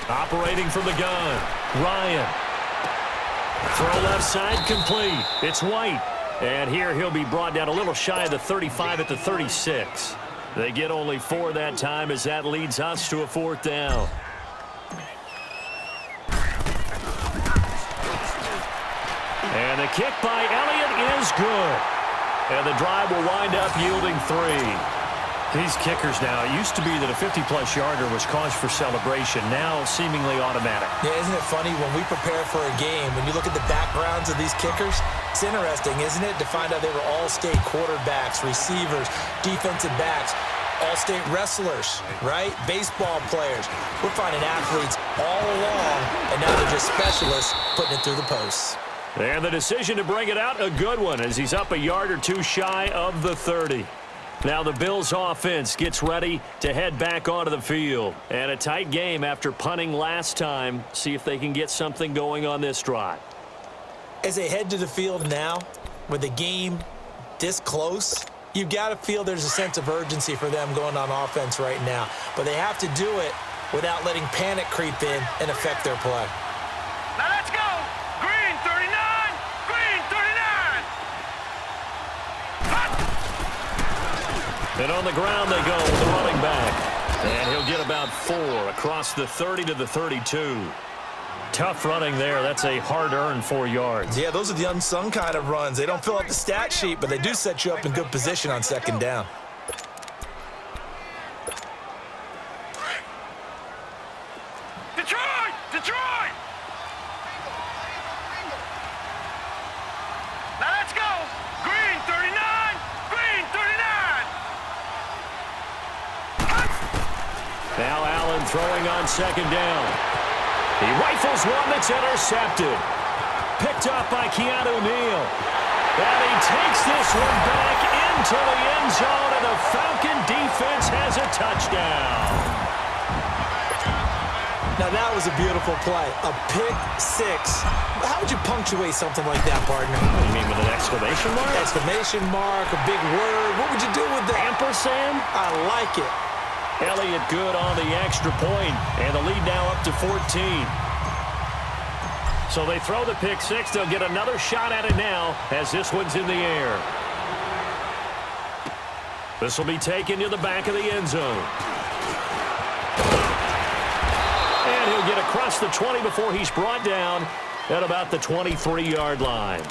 Operating from the gun, Ryan. Throw left side complete. It's White. And here he'll be brought down a little shy of the 35 at the 36. They get only 4 that time as that leads us to a 4th down. And the kick by Elliott is good. And the drive will wind up yielding 3. These kickers now, it used to be that a 50-plus yarder was cause for celebration, now seemingly automatic. Yeah, isn't it funny when we prepare for a game, when you look at the backgrounds of these kickers, it's interesting, isn't it, to find out they were all-state quarterbacks, receivers, defensive backs, all-state wrestlers, right? Baseball players. We're finding athletes all along, and now they're just specialists putting it through the posts. And the decision to bring it out, a good one, as he's up a yard or two shy of the 30. Now the Bills offense gets ready to head back onto the field. And a tight game after punting last time. See if they can get something going on this drive. As they head to the field now, with the game this close, you've got to feel there's a sense of urgency for them going on offense right now. But they have to do it without letting panic creep in and affect their play. Now let's go. Green 39. Green 39. Hot. And on the ground they go with the running back. And he'll get about 4 across the 30 to the 32. Tough running there. That's a hard-earned 4 yards. Yeah, those are the unsung kind of runs. They don't fill up the stat sheet, but they do set you up in good position on second down. Detroit! Detroit! Now let's go. Green 39. Green 39. Hot. Now Allen throwing on second down. He rifles one that's intercepted. Picked up by Keanu Neal. And he takes this one back into the end zone, and the Falcon defense has a touchdown. Now, that was a beautiful play. A pick six. How would you punctuate something like that, partner? You mean with an exclamation mark? Exclamation mark, a big word. What would you do with that? Ampersand? I like it. Elliott good on the extra point, and the lead now up to 14. So they throw the pick six. They'll get another shot at it now as this one's in the air. This will be taken to the back of the end zone. And he'll get across the 20 before he's brought down at about the 23-yard line.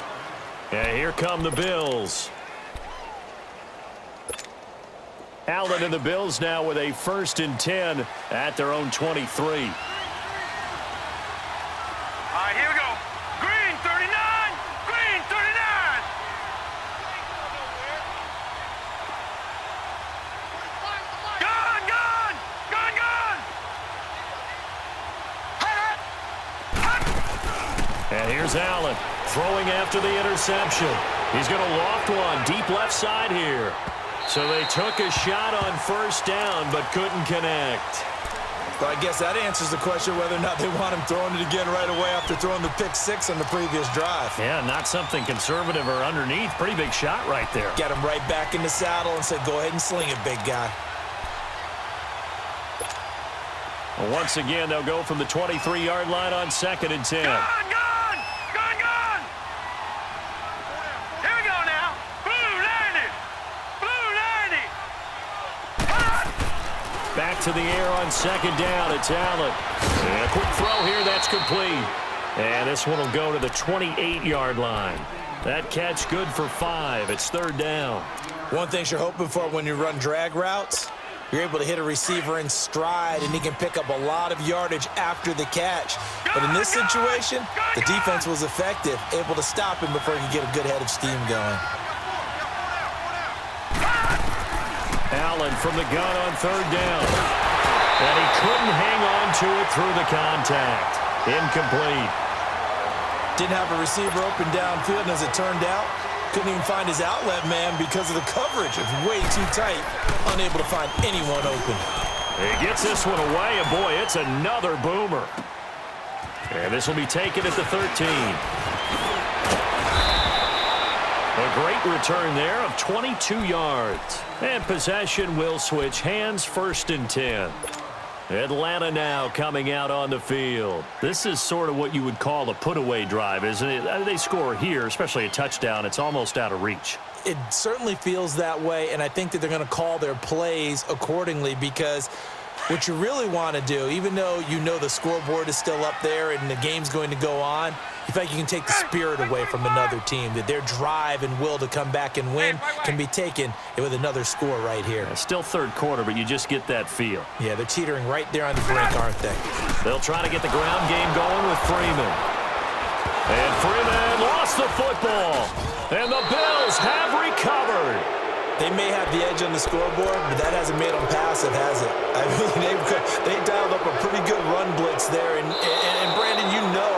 And here come the Bills. Allen and the Bills now with a 1st and 10 at their own 23. All right, here we go. Green 39. Green 39. Gun, gun. Gun, gun. Hot. Hot. And here's Allen throwing after the interception. He's going to loft one deep left side here. So they took a shot on 1st down but couldn't connect. Well, I guess that answers the question whether or not they want him throwing it again right away after throwing the pick six on the previous drive. Yeah, not something conservative or underneath. Pretty big shot right there. Got him right back in the saddle and said, go ahead and sling it, big guy. Well, once again, they'll go from the 23-yard line on 2nd and 10. Gun, gun. Gun, gun. Here we go now. Blue 90. Blue 90. Hot. Back to the air on 2nd down. It's Allen. And a quick throw here. That's complete. And this one will go to the 28-yard line. That catch good for 5. It's 3rd down. One thing you're hoping for when you run drag routes, you're able to hit a receiver in stride, and he can pick up a lot of yardage after the catch. But in this situation, the defense was effective, able to stop him before he could get a good head of steam going. Allen from the gun on 3rd down. And he couldn't hang on to it through the contact. Incomplete. Didn't have a receiver open downfield, and as it turned out, couldn't even find his outlet man because of the coverage. It's way too tight, unable to find anyone open. He gets this one away, and boy, it's another boomer. And this will be taken at the 13. A great return there of 22 yards. And possession will switch hands, 1st and 10. Atlanta now coming out on the field. This is sort of what you would call a put-away drive, isn't it? They score here, especially a touchdown. It's almost out of reach. It certainly feels that way, and I think that they're going to call their plays accordingly, because what you really want to do, even though you know the scoreboard is still up there and the game's going to go on, You feel like you can take the spirit away from another team, that their drive and will to come back and win can be taken with another score right here. Yeah, still third quarter, but you just get that feel. Yeah, they're teetering right there on the brink, aren't they? They'll try to get the ground game going with Freeman. And Freeman lost the football. And the Bills have recovered. They may have the edge on the scoreboard, but that hasn't made them passive, has it? I mean, they dialed up a pretty good run blitz there. And Brandon, you know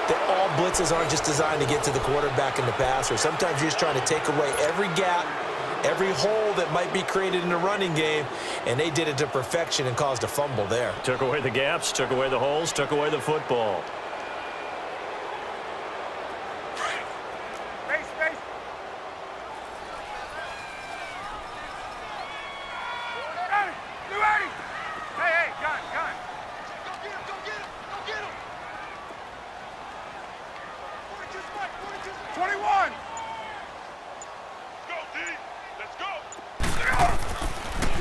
that all blitzes aren't just designed to get to the quarterback and the passer. Sometimes you're just trying to take away every gap, every hole that might be created in the running game, and they did it to perfection and caused a fumble there. Took away the gaps, took away the holes, took away the football.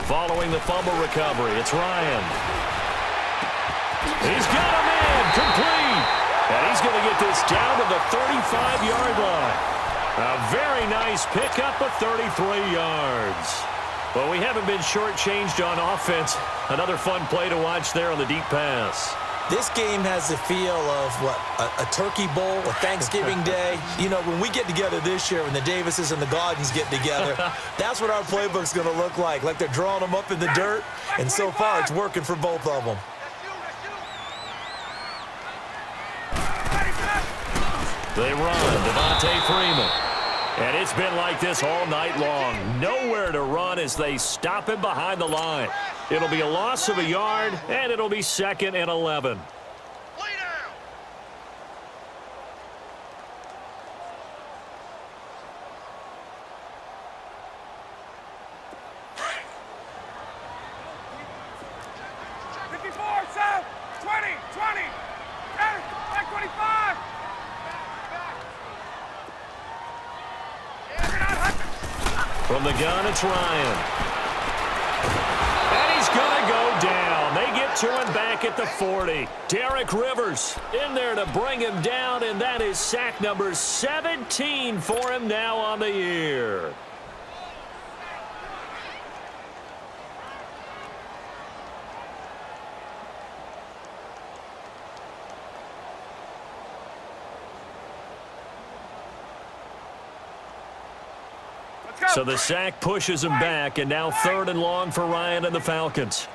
Following the fumble recovery, it's Ryan. He's got him in, complete. And he's going to get this down to the 35-yard line. A very nice pickup of 33 yards. Well, we haven't been shortchanged on offense. Another fun play to watch there on the deep pass. This game has the feel of, what, a turkey bowl, a Thanksgiving day. You know, when we get together this year, when the Davises and the Gaudens get together, that's what our playbook's going to look like they're drawing them up in the dirt, and so far it's working for both of them. They run, Devontae Freeman. And it's been like this all night long. Nowhere to run as they stop him behind the line. It'll be a loss of a yard, and it'll be 2nd and 11. From the gun, it's Ryan. And he's going to go down. They get to him back at the 40. Derek Rivers in there to bring him down, and that is sack number 17 for him now on the year. So the sack pushes him back, and now 3rd and long for Ryan and the Falcons.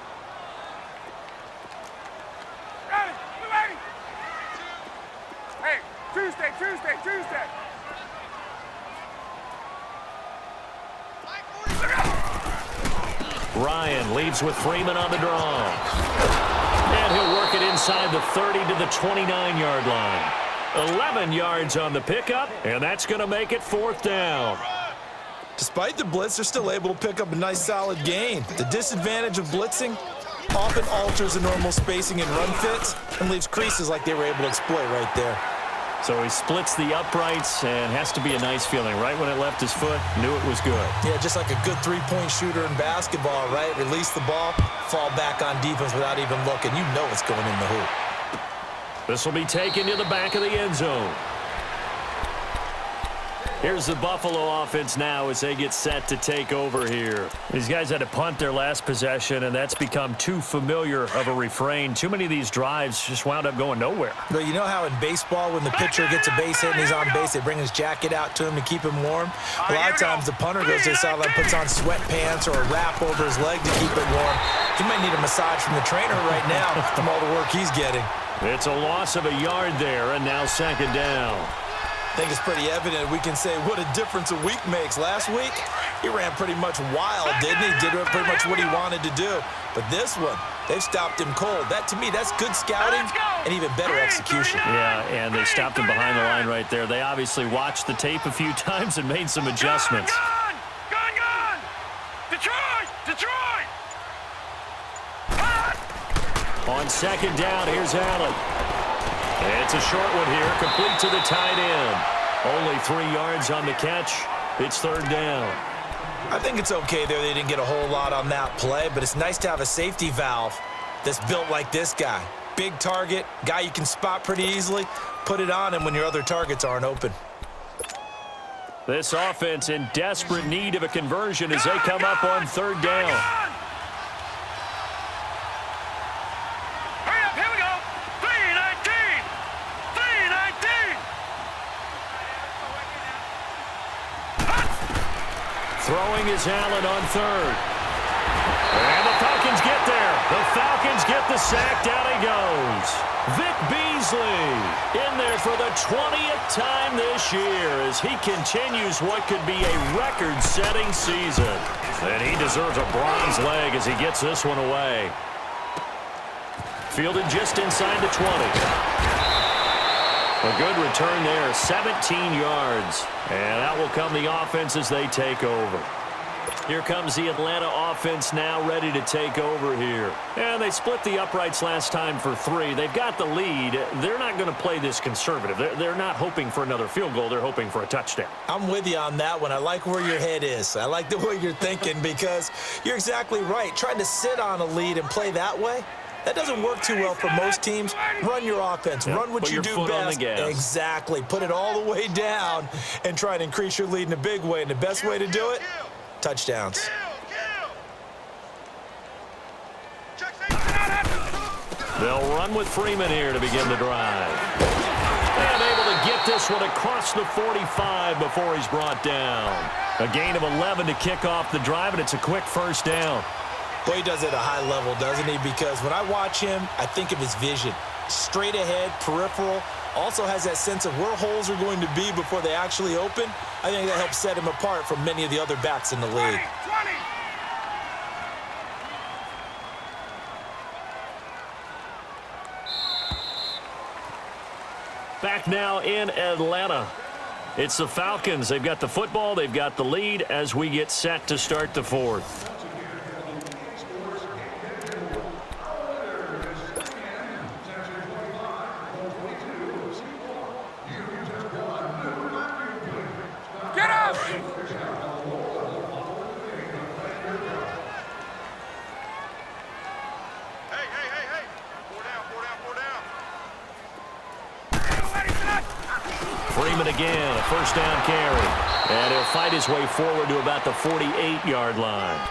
Hey, Tuesday. Ryan leaves with Freeman on the draw. And he'll work it inside the 30 to the 29-yard line. 11 yards on the pickup, and that's going to make it 4th down. Despite the blitz, they're still able to pick up a nice, solid gain. The disadvantage of blitzing often alters the normal spacing and run fits and leaves creases like they were able to exploit right there. So he splits the uprights, and has to be a nice feeling. Right when it left his foot, knew it was good. Yeah, just like a good three-point shooter in basketball, right? Release the ball, fall back on defense without even looking. You know it's going in the hoop. This will be taken to the back of the end zone. Here's the Buffalo offense now as they get set to take over here. These guys had to punt their last possession, and that's become too familiar of a refrain. Too many of these drives just wound up going nowhere. But you know how in baseball, when the pitcher gets a base hit and he's on base, they bring his jacket out to him to keep him warm? A lot of times the punter goes to the sideline, puts on sweatpants or a wrap over his leg to keep it warm. He might need a massage from the trainer right now from all the work he's getting. It's a loss of a yard there, and now 2nd down. I think it's pretty evident. We can say what a difference a week makes. Last week, he ran pretty much wild, didn't he? Did pretty much what he wanted to do. But this one, they've stopped him cold. That, to me, that's good scouting and even better execution. Yeah, and they stopped him behind the line right there. They obviously watched the tape a few times and made some adjustments. Gone! Detroit! On 2nd down, here's Allen. It's a short one here, complete to the tight end. Only 3 yards on the catch. It's 3rd down. I think it's okay there. They didn't get a whole lot on that play, but it's nice to have a safety valve that's built like this guy. big target, guy you can spot pretty easily. Put it on him when your other targets aren't open. This offense in desperate need of a conversion as they come up on third down. Hurry up, here we go. 3:19. 3:19. Throwing is Allen on third. And the Falcons get there. The Falcons get the sack. Down he goes. Vic Beasley in there for the 20th time this year as he continues what could be a record-setting season. And he deserves a bronze leg as he gets this one away. Fielded just inside the 20. A good return there, 17 yards. And out will come the offense as they take over. Here comes the Atlanta offense now ready to take over here. And they split the uprights last time for 3. They've got the lead. They're not going to play this conservative. They're not hoping for another field goal. They're hoping for a touchdown. I'm with you on that one. I like where your head is. I like the way you're thinking because you're exactly right. Trying to sit on a lead and play that way, that doesn't work too well for most teams. Run your offense. Yep. Run what you do best. Exactly. Put it all the way down and try and increase your lead in a big way. And the best way to do it, touchdowns. They'll run with Freeman here to begin the drive. And able to get this one across the 45 before he's brought down. A gain of 11 to kick off the drive, and it's a quick first down. Boy, he does it at a high level, doesn't he? Because when I watch him, I think of his vision. Straight ahead, peripheral. Also has that sense of where holes are going to be before they actually open. I think that helps set him apart from many of the other backs in the league. 20. Back now in Atlanta. It's the Falcons. They've got the football. They've got the lead as we get set to start the fourth. Get up! Hey. 4 down. Freeman again, a first down carry. And he'll fight his way forward to about the 48-yard line.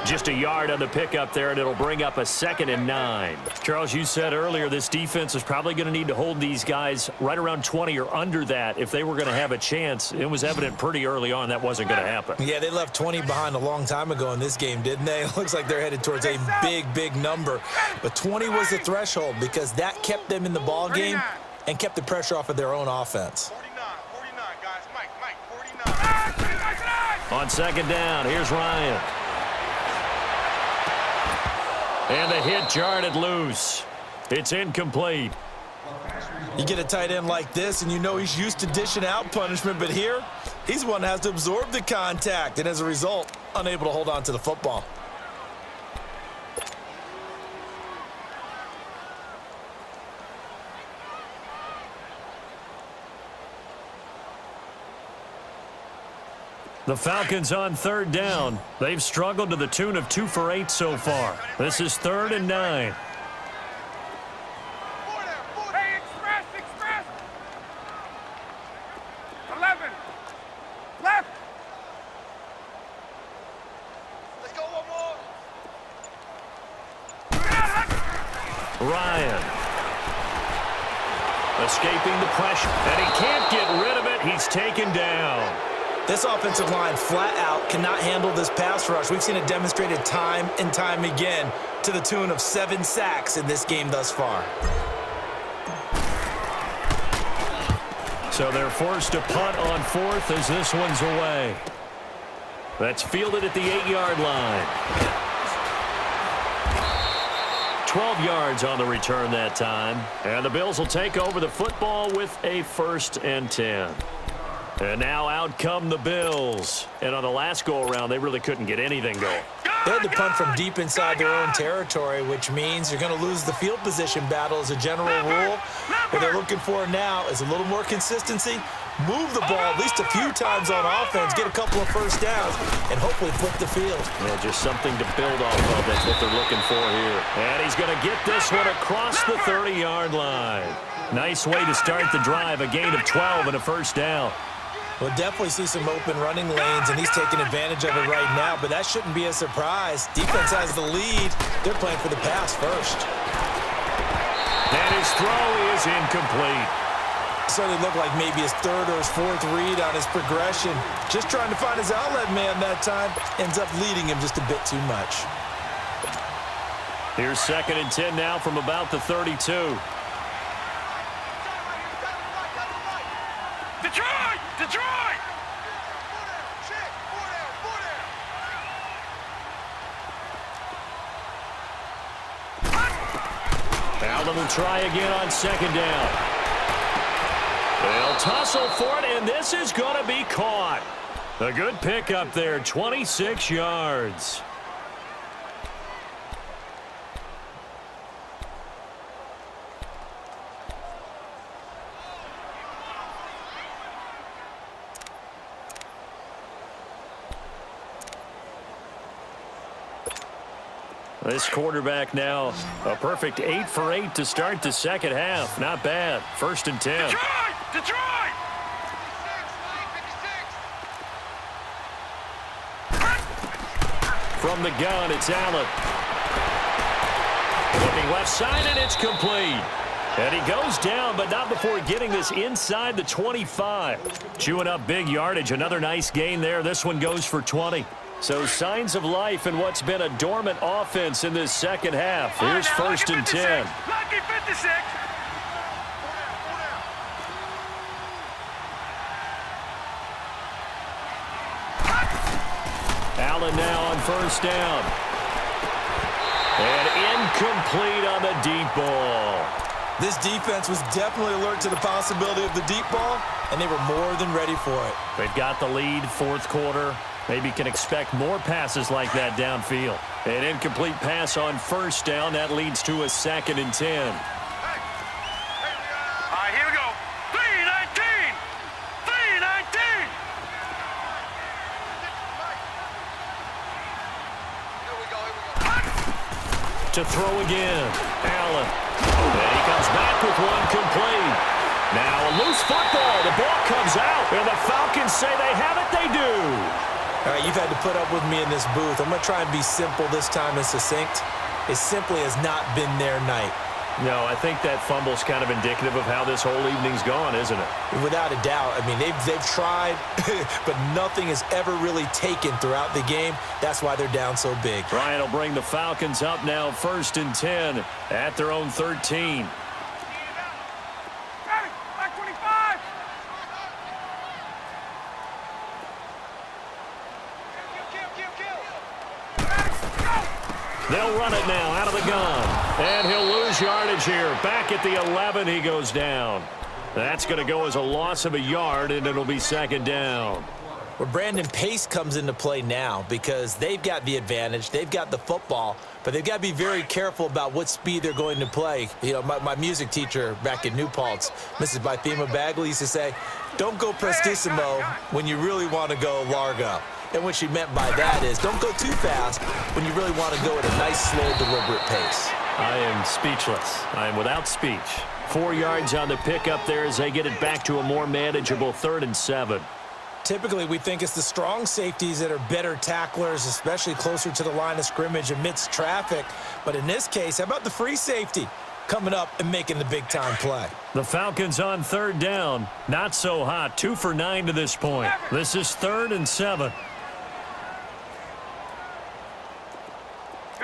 Just a yard on the pickup there, and it'll bring up a 2nd and 9. Charles, you said earlier this defense is probably going to need to hold these guys right around 20 or under that if they were going to have a chance. It was evident pretty early on that wasn't going to happen. Yeah, they left 20 behind a long time ago in this game, didn't they? It looks like they're headed towards a big number. But 20 was the threshold because that kept them in the ball game and kept the pressure off of their own offense. 49, guys. Mike, 49. On second down, here's Ryan. And the hit jarred it loose. It's incomplete. You get a tight end like this, and you know he's used to dishing out punishment, but here, he's the one that has to absorb the contact, and as a result, unable to hold on to the football. The Falcons on third down. They've struggled to the tune of 2 for 8 so far. This is 3rd and 9. Hey, express. 11. Left. Let's go one more. Ryan. Escaping the pressure. And he can't get rid of it. He's taken down. This offensive line flat out cannot handle this pass rush. We've seen it demonstrated time and time again to the tune of 7 sacks in this game thus far. So they're forced to punt on 4th as this one's away. That's fielded at the 8-yard line. 12 yards on the return that time. And the Bills will take over the football with a 1st and 10. And now out come the Bills. And on the last go-around, they really couldn't get anything going. They had to punt from deep inside their own territory, which means you're going to lose the field position battle as a general rule. What they're looking for now is a little more consistency, move the ball at least a few times on offense, get a couple of first downs, and hopefully flip the field. Yeah, just something to build off of. That's what they're looking for here. And he's going to get this one across the 30-yard line. Nice way to start the drive, a gain of 12 and a first down. We'll definitely see some open running lanes, and he's taking advantage of it right now, but that shouldn't be a surprise. Defense has the lead. They're playing for the pass first. And his throw is incomplete. Certainly looked like maybe his third or his fourth read on his progression. Just trying to find his outlet man that time. Ends up leading him just a bit too much. Here's 2nd and 10 now from about the 32. Detroit! Detroit! Allen will try again on 2nd down. They'll tussle for it, and this is going to be caught. A good pickup there, 26 yards. This quarterback now, a perfect 8 for 8 to start the second half. Not bad. 1st and 10. Detroit! Detroit! From the gun, it's Allen. Looking left side, and it's complete. And he goes down, but not before getting this inside the 25. Chewing up big yardage. Another nice gain there. This one goes for 20. So signs of life in what's been a dormant offense in this second half. Here's 1st and 10. Lucky 56. Allen now on 1st down. And incomplete on the deep ball. This defense was definitely alert to the possibility of the deep ball, and they were more than ready for it. They've got the lead, 4th quarter. Maybe can expect more passes like that downfield. An incomplete pass on 1st down. That leads to a 2nd and 10. All right, here we go. 3-19. 3-19. To throw again. Allen. And he comes back with one complete. Now a loose football. The ball comes out. And the Falcons say they have it. They do. All right, you've had to put up with me in this booth. I'm going to try and be simple this time and succinct. It simply has not been their night. No, I think that fumble's kind of indicative of how this whole evening's gone, isn't it? Without a doubt. I mean, they've tried, but nothing has ever really taken throughout the game. That's why they're down so big. Ryan will bring the Falcons up now 1st and 10 at their own 13. Back 25. They'll run it now out of the gun. And he'll lose yardage here. Back at the 11, he goes down. That's going to go as a loss of a yard, and it'll be 2nd down. Where Brandon Pace comes into play now because they've got the advantage. They've got the football, but they've got to be very careful about what speed they're going to play. You know, my music teacher back in New Paltz, Mrs. Bythema Bagley, used to say, don't go prestissimo when you really want to go largo. And what she meant by that is don't go too fast when you really want to go at a nice, slow, deliberate pace. I am speechless. I am without speech. 4 yards on the pickup there as they get it back to a more manageable 3rd and 7. Typically, we think it's the strong safeties that are better tacklers, especially closer to the line of scrimmage amidst traffic. But in this case, how about the free safety coming up and making the big-time play? The Falcons on 3rd down. Not so hot. 2 for 9 to this point. This is 3rd and 7.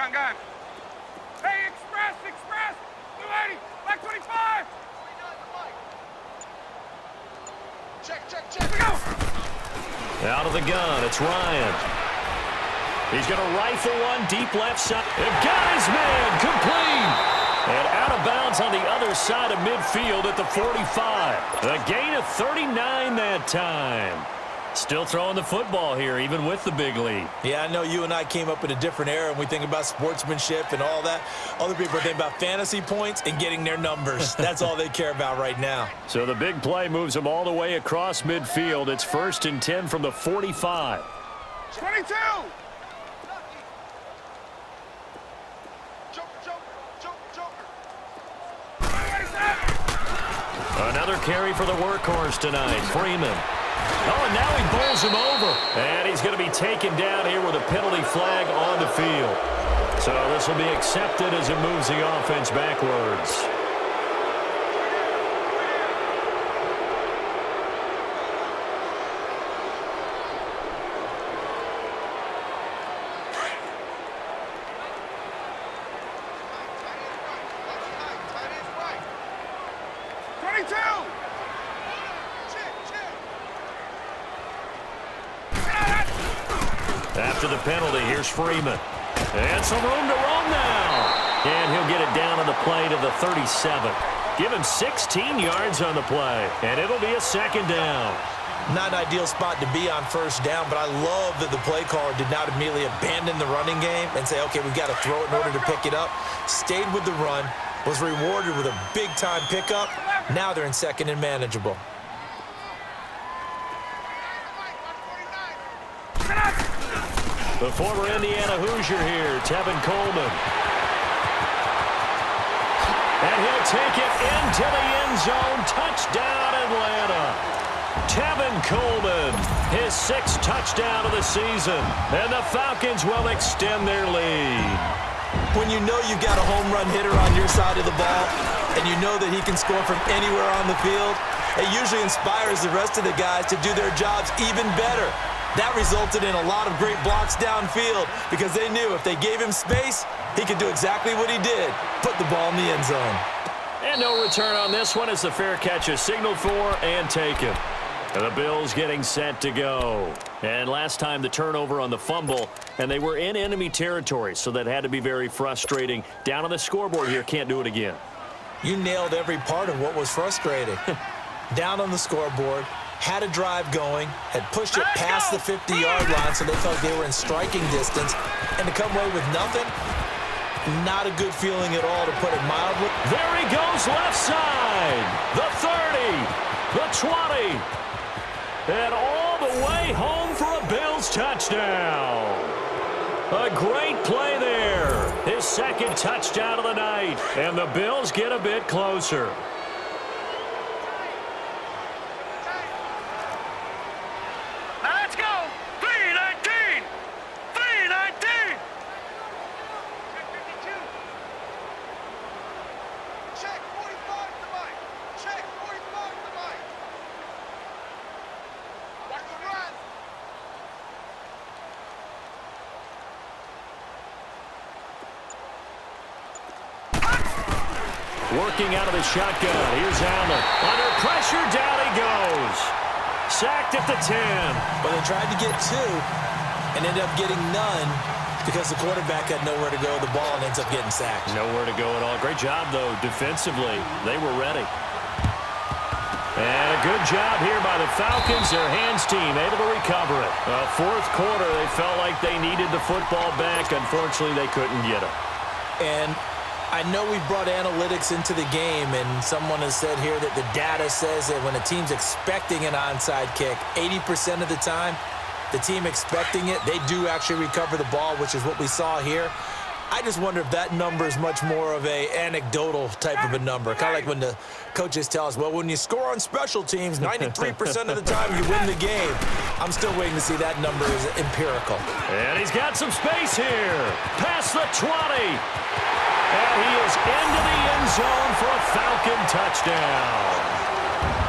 Gun. Hey, express. 280. Back 25. Check. Here we go. Out of the gun, it's Ryan. He's going to rifle one deep left side. And got his man, complete. And out of bounds on the other side of midfield at the 45. A gain of 39 that time. still throwing the football here, even with the big lead. Yeah, I know you and I came up in a different era, and we think about sportsmanship and all that. Other people are thinking about fantasy points and getting their numbers. That's all they care about right now. So the big play moves them all the way across midfield. It's 1st and 10 from the 45. 22! Another carry for the workhorse tonight, Freeman. Oh, and now he bowls him over. And he's going to be taken down here with a penalty flag on the field. So this will be accepted as it moves the offense backwards. After the penalty, here's Freeman. And some room to roam now. And he'll get it down on the play to the 37. Give him 16 yards on the play. And it'll be a 2nd down. Not an ideal spot to be on 1st down, but I love that the play caller did not immediately abandon the running game and say, okay, we've got to throw it in order to pick it up. Stayed with the run, was rewarded with a big-time pickup. Now they're in 2nd and manageable. The former Indiana Hoosier here, Tevin Coleman. And he'll take it into the end zone. Touchdown, Atlanta. Tevin Coleman, his 6th touchdown of the season. And the Falcons will extend their lead. When you know you've got a home run hitter on your side of the ball, and you know that he can score from anywhere on the field, it usually inspires the rest of the guys to do their jobs even better. That resulted in a lot of great blocks downfield because they knew if they gave him space, he could do exactly what he did, put the ball in the end zone. And no return on this one as the fair catch is signaled for and taken. And the Bills getting set to go. And last time the turnover on the fumble, and they were in enemy territory, so that had to be very frustrating. Down on the scoreboard here, can't do it again. You nailed every part of what was frustrating. Down on the scoreboard, had a drive going, had pushed it past the 50-yard line so they felt they were in striking distance, and to come away with nothing, not a good feeling at all, to put it mildly. There he goes left side, the 30, the 20, and all the way home for a Bills touchdown. A great play there, his 2nd touchdown of the night, and the Bills get a bit closer. Working out of the shotgun. Here's Allen. Under pressure, down he goes. Sacked at the 10. But they tried to get 2 and ended up getting none because the quarterback had nowhere to go with the ball and ends up getting sacked. Nowhere to go at all. Great job, though, defensively. They were ready. And a good job here by the Falcons. Their hands team able to recover it. 4th quarter, they felt like they needed the football back. Unfortunately, they couldn't get it. And I know we've brought analytics into the game, and someone has said here that the data says that when a team's expecting an onside kick, 80% of the time, the team expecting it, they do actually recover the ball, which is what we saw here. I just wonder if that number is much more of a anecdotal type of a number. Kind of like when the coaches tell us, well, when you score on special teams, 93% of the time you win the game. I'm still waiting to see that number is empirical. And he's got some space here. Past the 20. And he is into the end zone for a Falcon touchdown.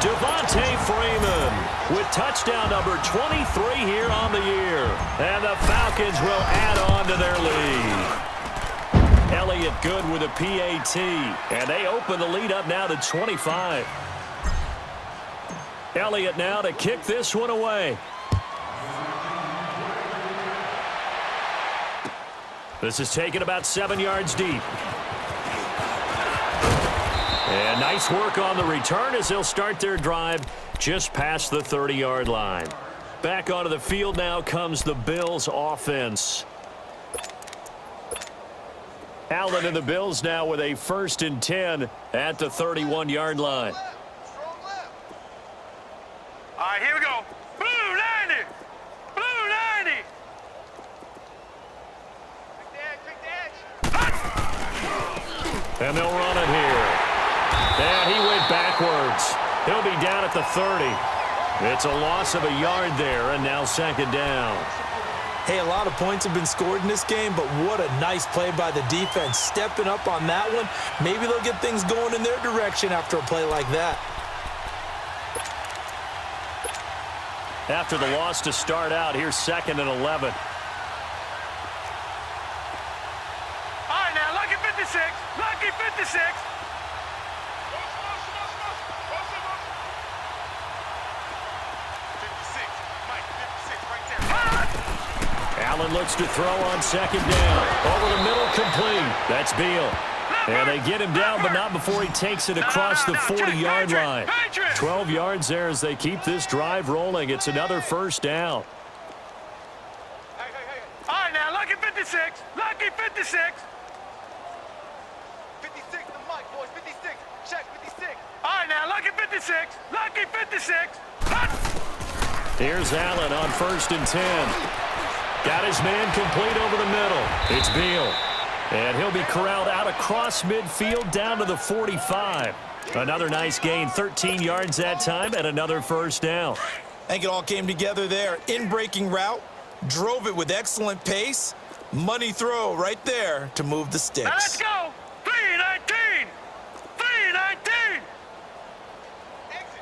Devontae Freeman with touchdown number 23 here on the year. And the Falcons will add on to their lead. Elliott good with a PAT. And they open the lead up now to 25. Elliott now to kick this one away. This is taken about 7 yards deep. And nice work on the return as they'll start their drive just past the 30-yard line. Back onto the field now comes the Bills offense. Allen and the Bills now with a 1st and 10 at the 31-yard line. All right, here we go. Blue 90. Blue 90. And they'll run it here. And he went backwards. He'll be down at the 30. It's a loss of a yard there, and now 2nd down. Hey, a lot of points have been scored in this game, but what a nice play by the defense. Stepping up on that one, maybe they'll get things going in their direction after a play like that. After the loss to start out, here's 2nd and 11. All right, now, lucky 56. Lucky 56. Allen looks to throw on 2nd down. Over the middle, complete. That's Beal. And they get him down, but not before he takes it across the 40-yard line. 12 yards there as they keep this drive rolling. It's another 1st down. All right, now, lucky 56. Lucky 56. 56 to Mike, boys. 56. Check 56. All right, now, lucky 56. Lucky 56. Here's Allen on 1st and 10. Got his man complete over the middle. It's Beal. And he'll be corralled out across midfield down to the 45. Another nice gain, 13 yards that time, and another 1st down. I think it all came together there. In-breaking route, drove it with excellent pace. Money throw right there to move the sticks. Now, let's go. 319. 319. Exit.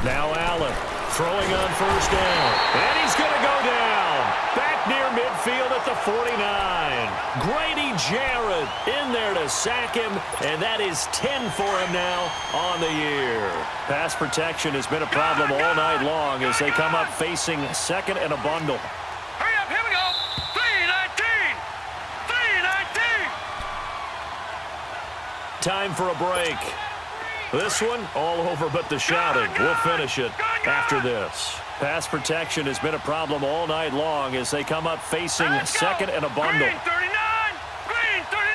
Now Allen throwing on 1st down. And he's going to go down. Back near midfield at the 49. Grady Jarrett in there to sack him, and that is 10 for him now on the year. Pass protection has been a problem all night long as they come up facing 2nd and a bundle. Hurry up, here we go. 319. 319. Time for a break. This one, all over but the shouting. We'll finish it after this. Pass protection has been a problem all night long as they come up facing 2nd and a bundle. Green 39. Green 39.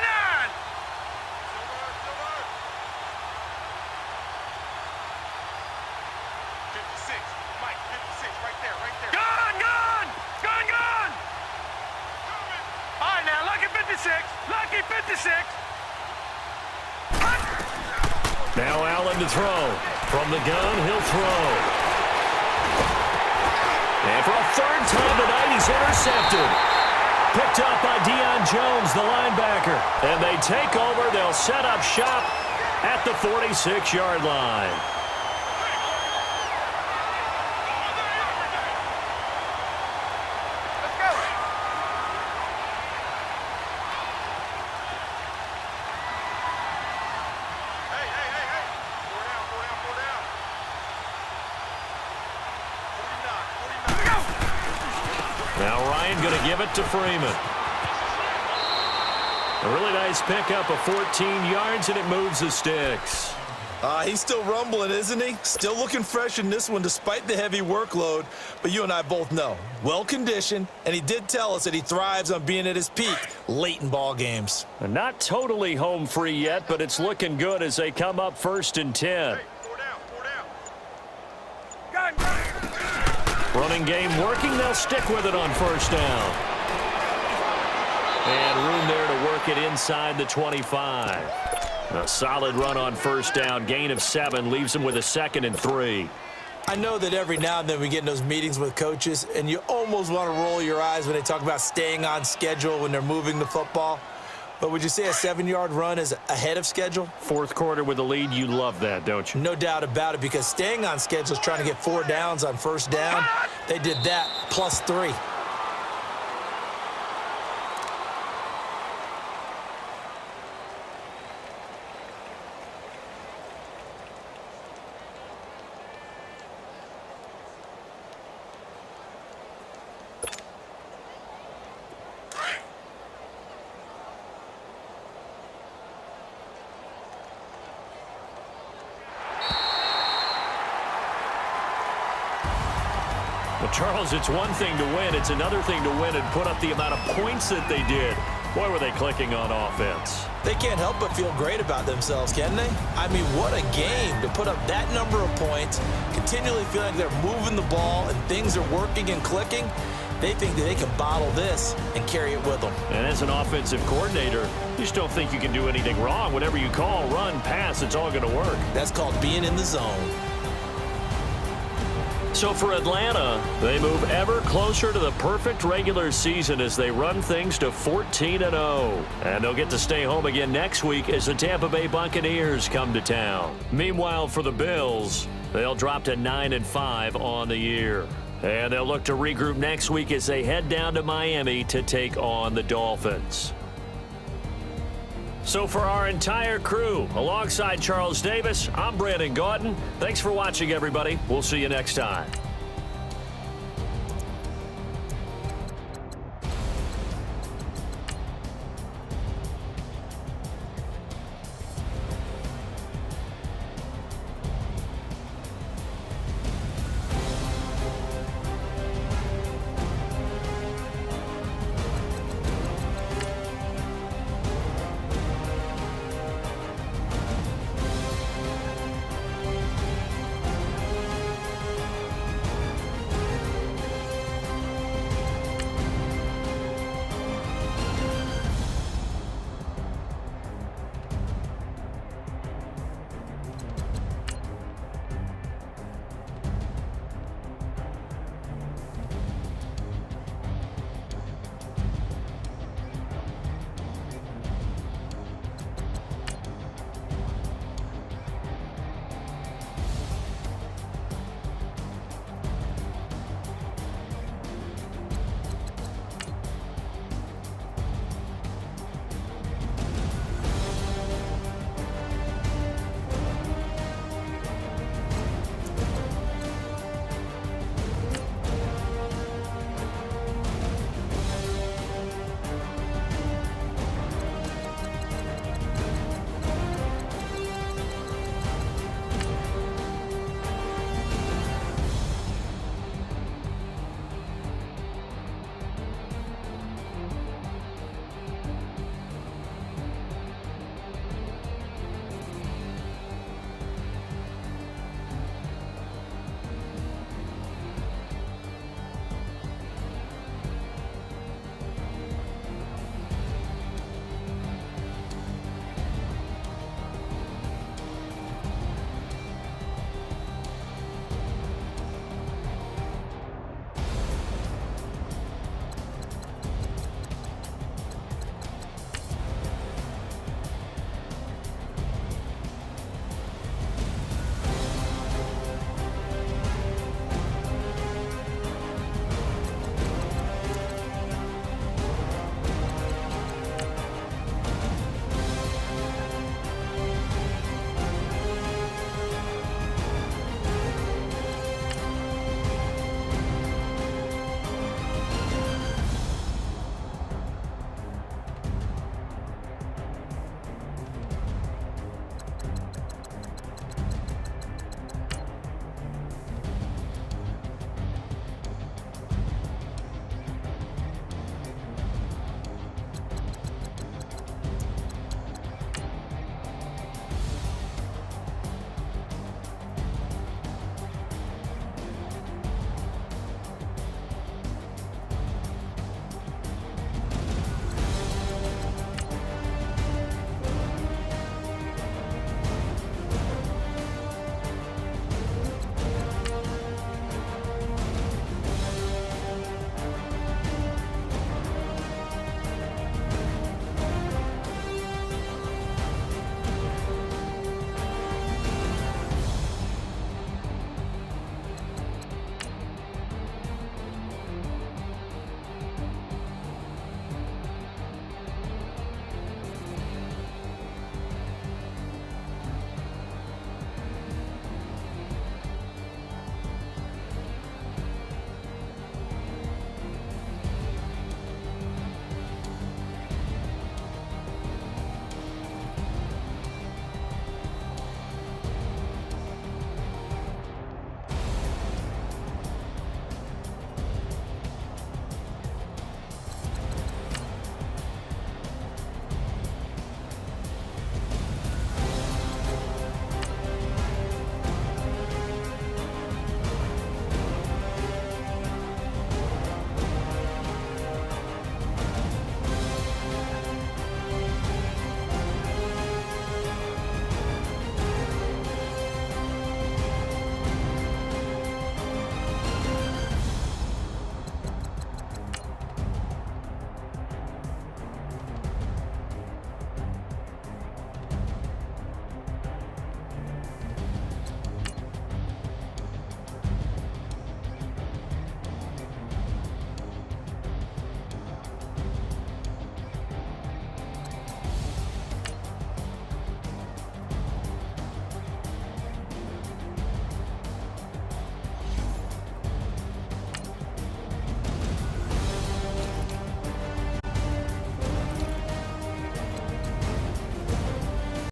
Mike, 56, right there, right there. Gone, gone. Gone, gone. All right, now, lucky 56. Lucky 56. Now Allen to throw. From the gun, he'll throw. And for a 3rd time tonight, he's intercepted. Picked up by Deion Jones, the linebacker. And they take over. They'll set up shop at the 46-yard line. Let's go. Hey. 4 down. 49. Now Ryan going to give it to Freeman. A really nice pickup of 14 yards, and it moves the sticks. He's still rumbling, isn't he? Still looking fresh in this one despite the heavy workload. But you and I both know, well-conditioned, and he did tell us that he thrives on being at his peak late in ball games. And not totally home free yet, but it's looking good as they come up 1st and 10. 4 down. Gone, gone. Running game working. They'll stick with it on 1st down. And room there to work it inside the 25. A solid run on 1st down. Gain of 7 leaves him with a 2nd and 3. I know that every now and then we get in those meetings with coaches, and you almost want to roll your eyes when they talk about staying on schedule when they're moving the football. But would you say a 7-yard run is ahead of schedule? 4th quarter with the lead. You love that, don't you? No doubt about it, because staying on schedule is trying to get 4 downs on 1st down. They did that plus 3. Well, Charles, it's one thing to win. It's another thing to win and put up the amount of points that they did. Boy, were they clicking on offense. They can't help but feel great about themselves, can they? I mean, what a game to put up that number of points, continually feeling like they're moving the ball and things are working and clicking. They think that they can bottle this and carry it with them. And as an offensive coordinator, you just don't think you can do anything wrong. Whatever you call, run, pass, it's all going to work. That's called being in the zone. So for Atlanta, they move ever closer to the perfect regular season as they run things to 14-0. And they'll get to stay home again next week as the Tampa Bay Buccaneers come to town. Meanwhile, for the Bills, they'll drop to 9-5 on the year. And they'll look to regroup next week as they head down to Miami to take on the Dolphins. So for our entire crew, alongside Charles Davis, I'm Brandon Gautin. Thanks for watching, everybody. We'll see you next time.